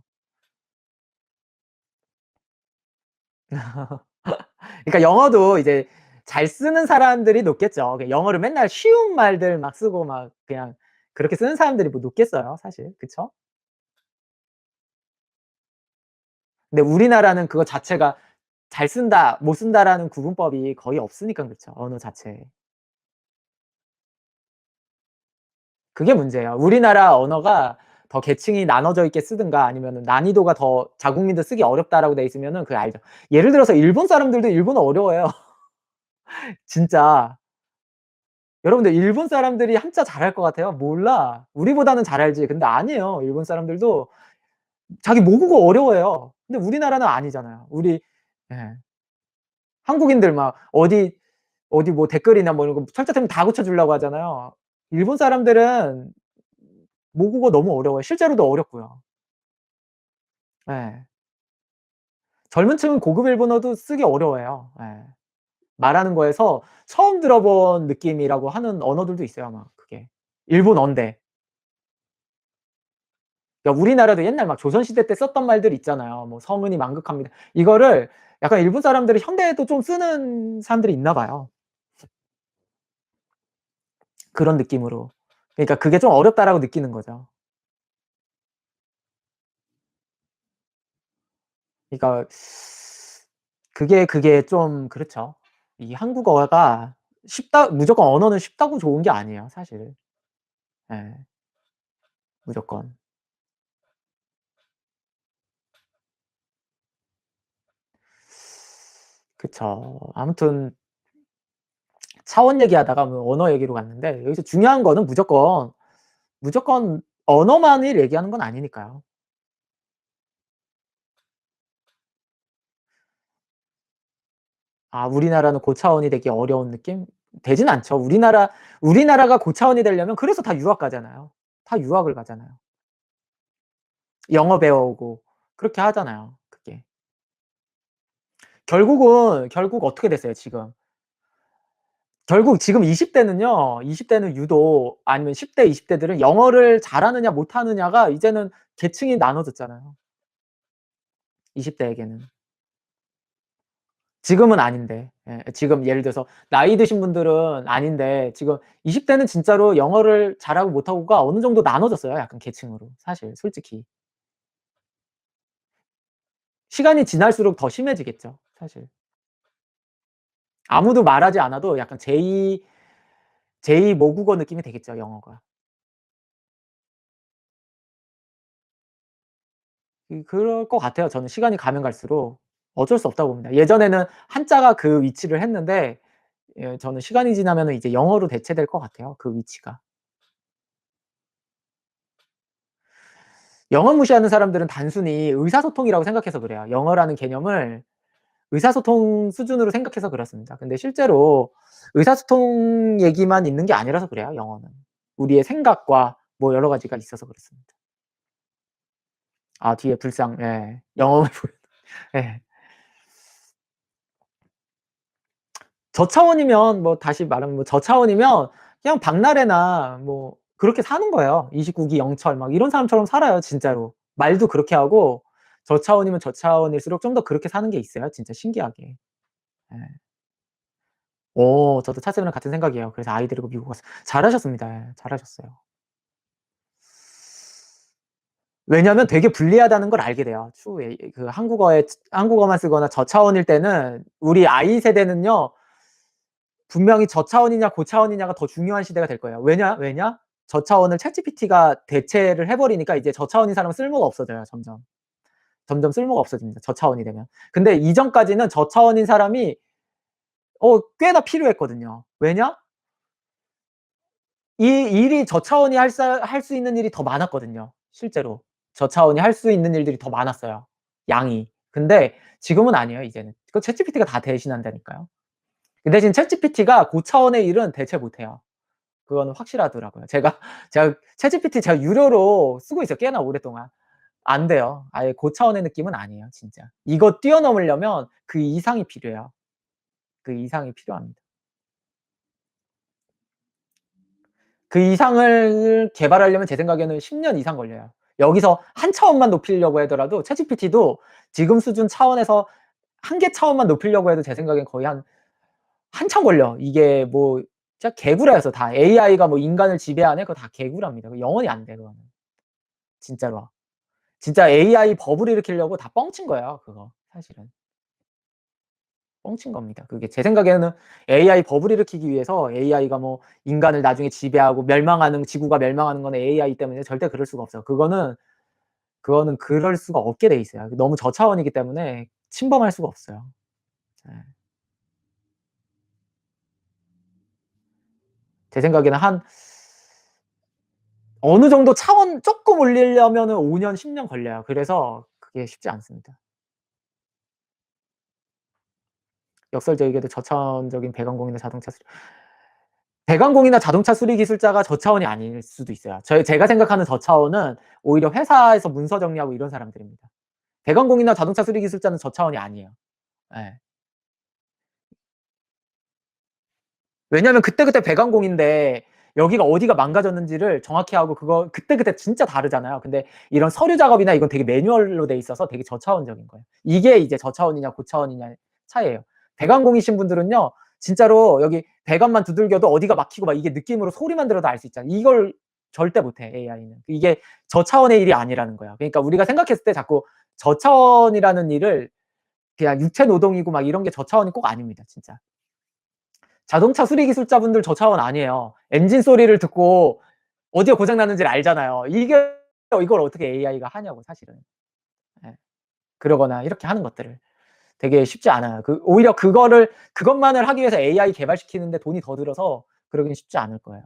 그러니까 영어도 이제 잘 쓰는 사람들이 높겠죠. 그 영어를 맨날 쉬운 말들 막 쓰고 막 그냥 그렇게 쓰는 사람들이 뭐 높겠어요 사실. 그쵸? 근데 우리나라는 그거 자체가 잘 쓴다, 못 쓴다라는 구분법이 거의 없으니깐 그렇죠, 언어 자체에. 그게 문제예요. 우리나라 언어가 더 계층이 나눠져 있게 쓰든가 아니면은 난이도가 더 자국민들 쓰기 어렵다라고 돼 있으면은 그거 알죠. 예를 들어서 일본 사람들도 일본어 어려워해요. 진짜. 여러분들 일본 사람들이 한자 잘할 것 같아요? 몰라. 우리보다는 잘 알지. 근데 아니에요. 일본 사람들도 자기 모국어 어려워해요. 근데 우리나라는 아니잖아요. 우리 예. 한국인들 막 어디 뭐 댓글이나 뭐 이런 거 철자 틀면 다 고쳐 주려고 하잖아요. 일본 사람들은 모국어 너무 어려워요. 실제로도 어렵고요. 예. 젊은 층은 고급 일본어도 쓰기 어려워해요. 예. 말하는 거에서 처음 들어본 느낌이라고 하는 언어들도 있어요 막 그게. 일본어인데. 그러니까 우리나라도 옛날 막 조선시대 때 썼던 말들 있잖아요. 뭐 "성은이 망극합니다." 이거를 약간 일본 사람들이 현대에도 좀 쓰는 사람들이 있나 봐요. 그런 느낌으로. 그러니까 그게 좀 어렵다라고 느끼는 거죠. 그러니까 그게 좀 그렇죠. 이 한국어가 쉽다 무조건 언어는 쉽다고 좋은 게 아니에요 사실. 예. 무조건. 그쵸. 아무튼 차원 얘기하다가 뭐 언어 얘기로 갔는데 여기서 중요한 거는 무조건 언어만을 얘기하는 건 아니니까요. 아 우리나라는 고차원이 되기 어려운 느낌? 되진 않죠. 우리나라가 고차원이 되려면 그래서 다 유학 가잖아요. 다 유학을 가잖아요. 영어 배워오고 그렇게 하잖아요 그게. 결국 어떻게 됐어요 지금. 결국 지금 20 대는요. 20 대는 유독 아니면 10 대, 20 대들은 영어를 잘하느냐 못하느냐가 이제는 계층이 나눠졌잖아요 20 대에게는. 지금은 아닌데. 예 지금 예를 들어서 나이 드신 분들은 아닌데 지금 20 대는 진짜로 영어를 잘하고 못하고가 어느 정도 나눠졌어요 약간 계층으로 사실 솔직히. 시간이 지날수록 더 심해지겠죠 사실. 아무도 말하지 않아도 약간 제2 모국어 느낌이 되겠죠 영어가. 그럴 것 같아요 저는 시간이 가면 갈수록. 어쩔 수 없다고 봅니다. 예전에는 한자가 그 위치를 했는데 예 저는 시간이 지나면은 이제 영어로 대체될 것 같아요 그 위치가. 영어 무시하는 사람들은 단순히 의사소통이라고 생각해서 그래요. 영어라는 개념을 의사소통 수준으로 생각해서 그렇습니다. 근데 실제로 의사소통 얘기만 있는 게 아니라서 그래요 영어는. 우리의 생각과 뭐 여러 가지가 있어서 그렇습니다. 아 뒤에 불상 예. 영어만 보여 예. 저차원이면 뭐 다시 말하면 뭐 저차원이면 그냥 박나래나 뭐 그렇게 사는 거예요. 29기 영철 막 이런 사람처럼 살아요 진짜로. 말도 그렇게 하고 저차원이면 저차원일수록 좀 더 그렇게 사는 게 있어요 진짜 신기하게. 예. 저도 차쌤이랑 같은 생각이에요. 그래서 아이 데리고 미국 갔어요. 잘하셨습니다. 예. 잘하셨어요. 왜냐하면 되게 불리하다는 걸 알게 돼요. 추후에 그 한국어만 쓰거나 저차원일 때는 우리 아이 세대는요. 분명히 저차원이냐 고차원이냐가 더 중요한 시대가 될 거예요. 왜냐? 저차원을 챗GPT가 대체를 해 버리니까 이제 저차원인 사람은 쓸모가 없어져요 점점. 점점 쓸모가 없어집니다 저차원이 되면. 근데 이전까지는 저차원인 사람이 꽤나 필요했거든요. 왜냐? 이 일이 저차원이 할 수 있는 일이 더 많았거든요 실제로. 저차원이 할 수 있는 일들이 더 많았어요 양이. 근데 지금은 아니에요 이제는. 그 챗GPT가 다 대신한다니까요. 그 대신 챗GPT가 고차원의 일은 대체 못 해요. 그거는 확실하더라고요. 제가 챗GPT 제가 유료로 쓰고 있어요 꽤나 오랫동안. 안 돼요. 아예 고차원의 느낌은 아니에요 진짜. 이거 뛰어넘으려면 그 이상이 필요해요. 그 이상이 필요합니다. 그 이상을 개발하려면 제 생각에는 10년 이상 걸려요. 여기서 한 차원만 높이려고 하더라도 챗GPT도 지금 수준 차원에서 한 개 차원만 높이려고 해도 제 생각엔 거의 한 한참 걸려. 이게 뭐 진짜 개구라여서 다 AI가 뭐 인간을 지배하네? 그거 다 개구라입니다. 그거 영원히 안 돼 그거는. 진짜로. 진짜 AI 법을 일으키려고 다 뻥친 거예요 그거 사실은. 뻥친 겁니다. 그게 제 생각에는 AI 법을 일으키기 위해서 AI가 뭐 인간을 나중에 지배하고 멸망하는 지구가 멸망하는 건 AI 때문에 절대 그럴 수가 없어요. 그거는 그럴 수가 없게 돼 있어요. 너무 저차원이기 때문에 침범할 수가 없어요. 예. 제 생각에는 한 어느 정도 차원 쪼끔 올리려면은 5 년, 10년 걸려요. 그래서 그게 쉽지 않습니다. 역설적이게도 저차원적인 배관공이나 자동차 수리 배관공이나 자동차 수리 기술자가 저차원이 아닐 수도 있어요. 제가 생각하는 저차원은 오히려 회사에서 문서 정리하고 이런 사람들입니다. 배관공이나 자동차 수리 기술자는 저차원이 아니에요. 예. 왜냐하면 그때그때 배관공인데 여기가 어디가 망가졌는지를 정확히 하고 그거 그때그때 진짜 다르잖아요. 근데 이런 서류 작업이나 이건 되게 매뉴얼로 돼 있어서 되게 저차원적인 거예요. 이게 이제 저차원이냐 고차원이냐의 차이예요. 배관공이신 분들은요. 진짜로 여기 배관만 두들겨도 어디가 막히고 막 이게 느낌으로 소리만 들어도 알 수 있잖아요. 이걸 절대 못해 AI는. 이게 저차원의 일이 아니라는 거야. 그러니까 우리가 생각했을 때 자꾸 저차원이라는 일을 그냥 육체 노동이고 막 이런 게 저차원이 꼭 아닙니다 진짜. 자동차 수리 기술자분들 저차원 아니에요. 엔진 소리를 듣고 어디가 고장 났는지를 알잖아요. 이걸 어떻게 AI가 하냐고 사실은. 예. 그러거나 이렇게 하는 것들을. 되게 쉽지 않아요. 오히려 그것만을 하기 위해서 AI 개발시키는데 돈이 더 들어서 그러기는 쉽지 않을 거예요.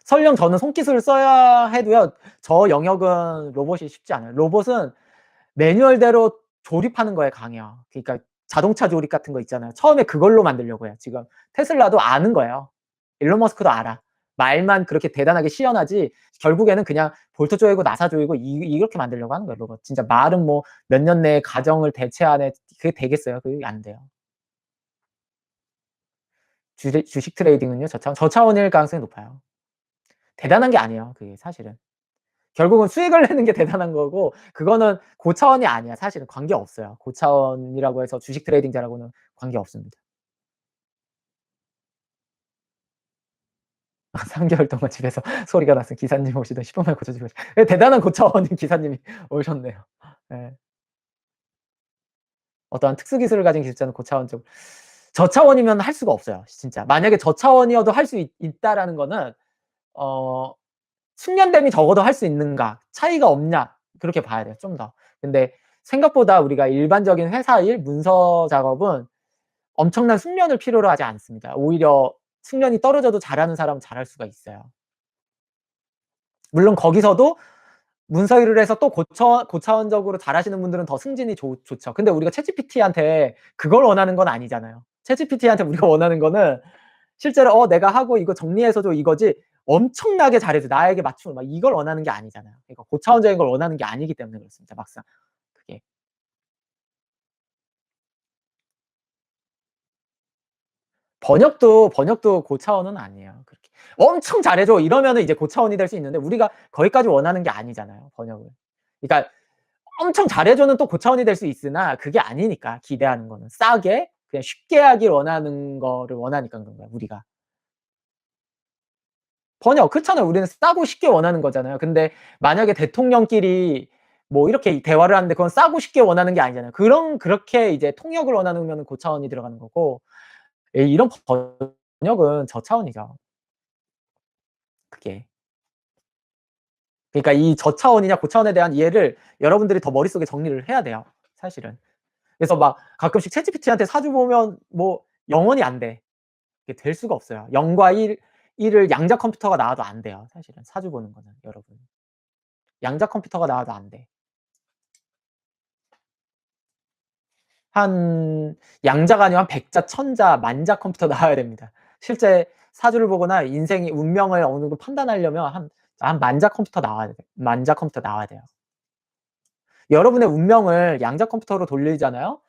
설령 저는 손기술을 써야 해도요. 저 영역은 로봇이 쉽지 않아요. 로봇은 매뉴얼대로 조립하는 거에 강해요. 그러니까 자동차 조립 같은 거 있잖아요. 처음에 그걸로 만들려고 해요. 지금 테슬라도 아는 거예요. 일론 머스크도 알아. 말만 그렇게 대단하게 시연하지 결국에는 그냥 볼트 조이고 나사 조이고 이렇게 만들려고 하는 거예요 로봇. 진짜 말은 뭐 몇 년 내에 가정을 대체하네 그게 되겠어요? 그게 안 돼요. 주식 트레이딩은요 저차원일 가능성이 높아요. 대단한 게 아니에요 그게 사실은. 결국은 수익을 내는 게 대단한 거고 그거는 고차원이 아니야 사실은 관계없어요. 고차원이라고 해서 주식 트레이딩 잘하고는 관계없습니다. 3 개월 동안 집에서 소리가 났어요. 기사님 오시던 10 분만에 고쳐 주고 대단한 고차원인 기사님이 오셨네요. 예. 어떠한 특수 기술을 가진 기술자는 고차원적 저차원이면 할 수가 없어요 진짜. 만약에 저차원이어도 할 수 있다라는 거는 어 숙련됨이 적어도 할 수 있는가 차이가 없냐 그렇게 봐야 돼요 좀 더. 근데 생각보다 우리가 일반적인 회사 일 문서 작업은 엄청난 숙련을 필요로 하지 않습니다. 오히려 숙련이 떨어져도 잘하는 사람은 잘할 수가 있어요. 물론 거기서도 문서 일을 해서 또 고차원적으로 잘하시는 분들은 더 승진이 좋죠. 근데 우리가 챗GPT한테 그걸 원하는 건 아니잖아요. 챗GPT한테 우리가 원하는 거는 실제로 내가 하고 이거 정리해서 줘 이거지 엄청나게 잘해 줘. 나에게 맞춤을 막 이걸 원하는 게 아니잖아요. 그러니까 고차원적인 걸 원하는 게 아니기 때문에 그렇습니다 막상 그게. 번역도 고차원은 아니에요 그렇게. "엄청 잘해 줘." 이러면은 이제 고차원이 될 수 있는데 우리가 거기까지 원하는 게 아니잖아요 번역을. 그러니까 엄청 잘해 줘는 또 고차원이 될 수 있으나 그게 아니니까 기대하는 거는. 싸게 그냥 쉽게 하길 원하는 거를 원하니까 그런 거야 우리가. 번역 그렇잖아요. 우리는 싸고 쉽게 원하는 거잖아요. 근데 만약에 대통령끼리 뭐 이렇게 대화를 하는데 그건 싸고 쉽게 원하는 게 아니잖아요. 그렇게 이제 통역을 원하면은 고차원이 들어가는 거고 이런 번역은 저차원이죠. 그게. 그러니까 이 저차원이냐 고차원에 대한 이해를 여러분들이 더 머릿속에 정리를 해야 돼요 사실은. 그래서 막 가끔씩 챗GPT한테 사주 보면 뭐 영원히 안 돼. 이게 될 수가 없어요. 0과 1을 양자 컴퓨터가 나와도 안 돼요 사실은 사주 보는 거는 여러분. 양자 컴퓨터가 나와도 안 돼. 한 양자가 아니면 한 백자, 천자, 만자 컴퓨터 나와야 됩니다. 실제 사주를 보거나 인생의 운명을 어느 정도 판단하려면 한 만자 컴퓨터 나와야 돼요. 만자 컴퓨터 나와야 돼요. 여러분의 운명을 양자 컴퓨터로 돌리잖아요.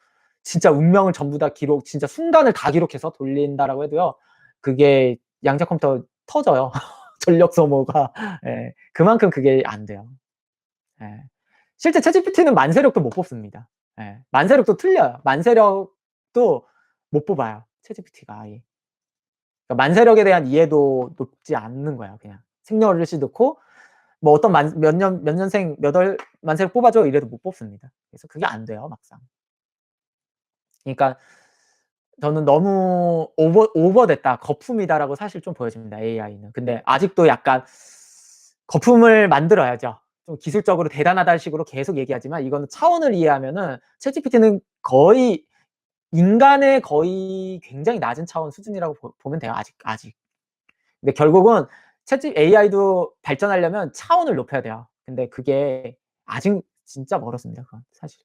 진짜 운명을 전부 다 진짜 순간을 다 기록해서 돌린다라고 해도요. 그게 양자 컴퓨터 터져요. 전력 소모가. 예. 그만큼 그게 안 돼요. 예. 실제 챗GPT는 만세력도 못 뽑습니다. 예. 만세력도 틀려요. 만세력도 못 뽑아요, 챗GPT가 아예. 그러니까 만세력에 대한 이해도 높지 않는 거예요, 그냥. 생년월일시 넣고 뭐 어떤 몇 년생 몇 월 만세력 뽑아줘 이래도 못 뽑습니다. 그래서 그게 안 돼요, 막상. 그러니까 저는 '너무 오버됐다. 거품이다.'라고 사실 좀 보여집니다, AI는. 근데 아직도 약간 거품을 만들어야죠. 좀 기술적으로 대단하다는 식으로 계속 얘기하지만 이거는 차원을 이해하면은 챗GPT는 거의 인간의 거의 굉장히 낮은 차원 수준이라고 보면 돼요, 아직. 근데 결국은 AI도 발전하려면 차원을 높여야 돼요. 근데 그게 아직 진짜 멀었습니다, 그건 사실.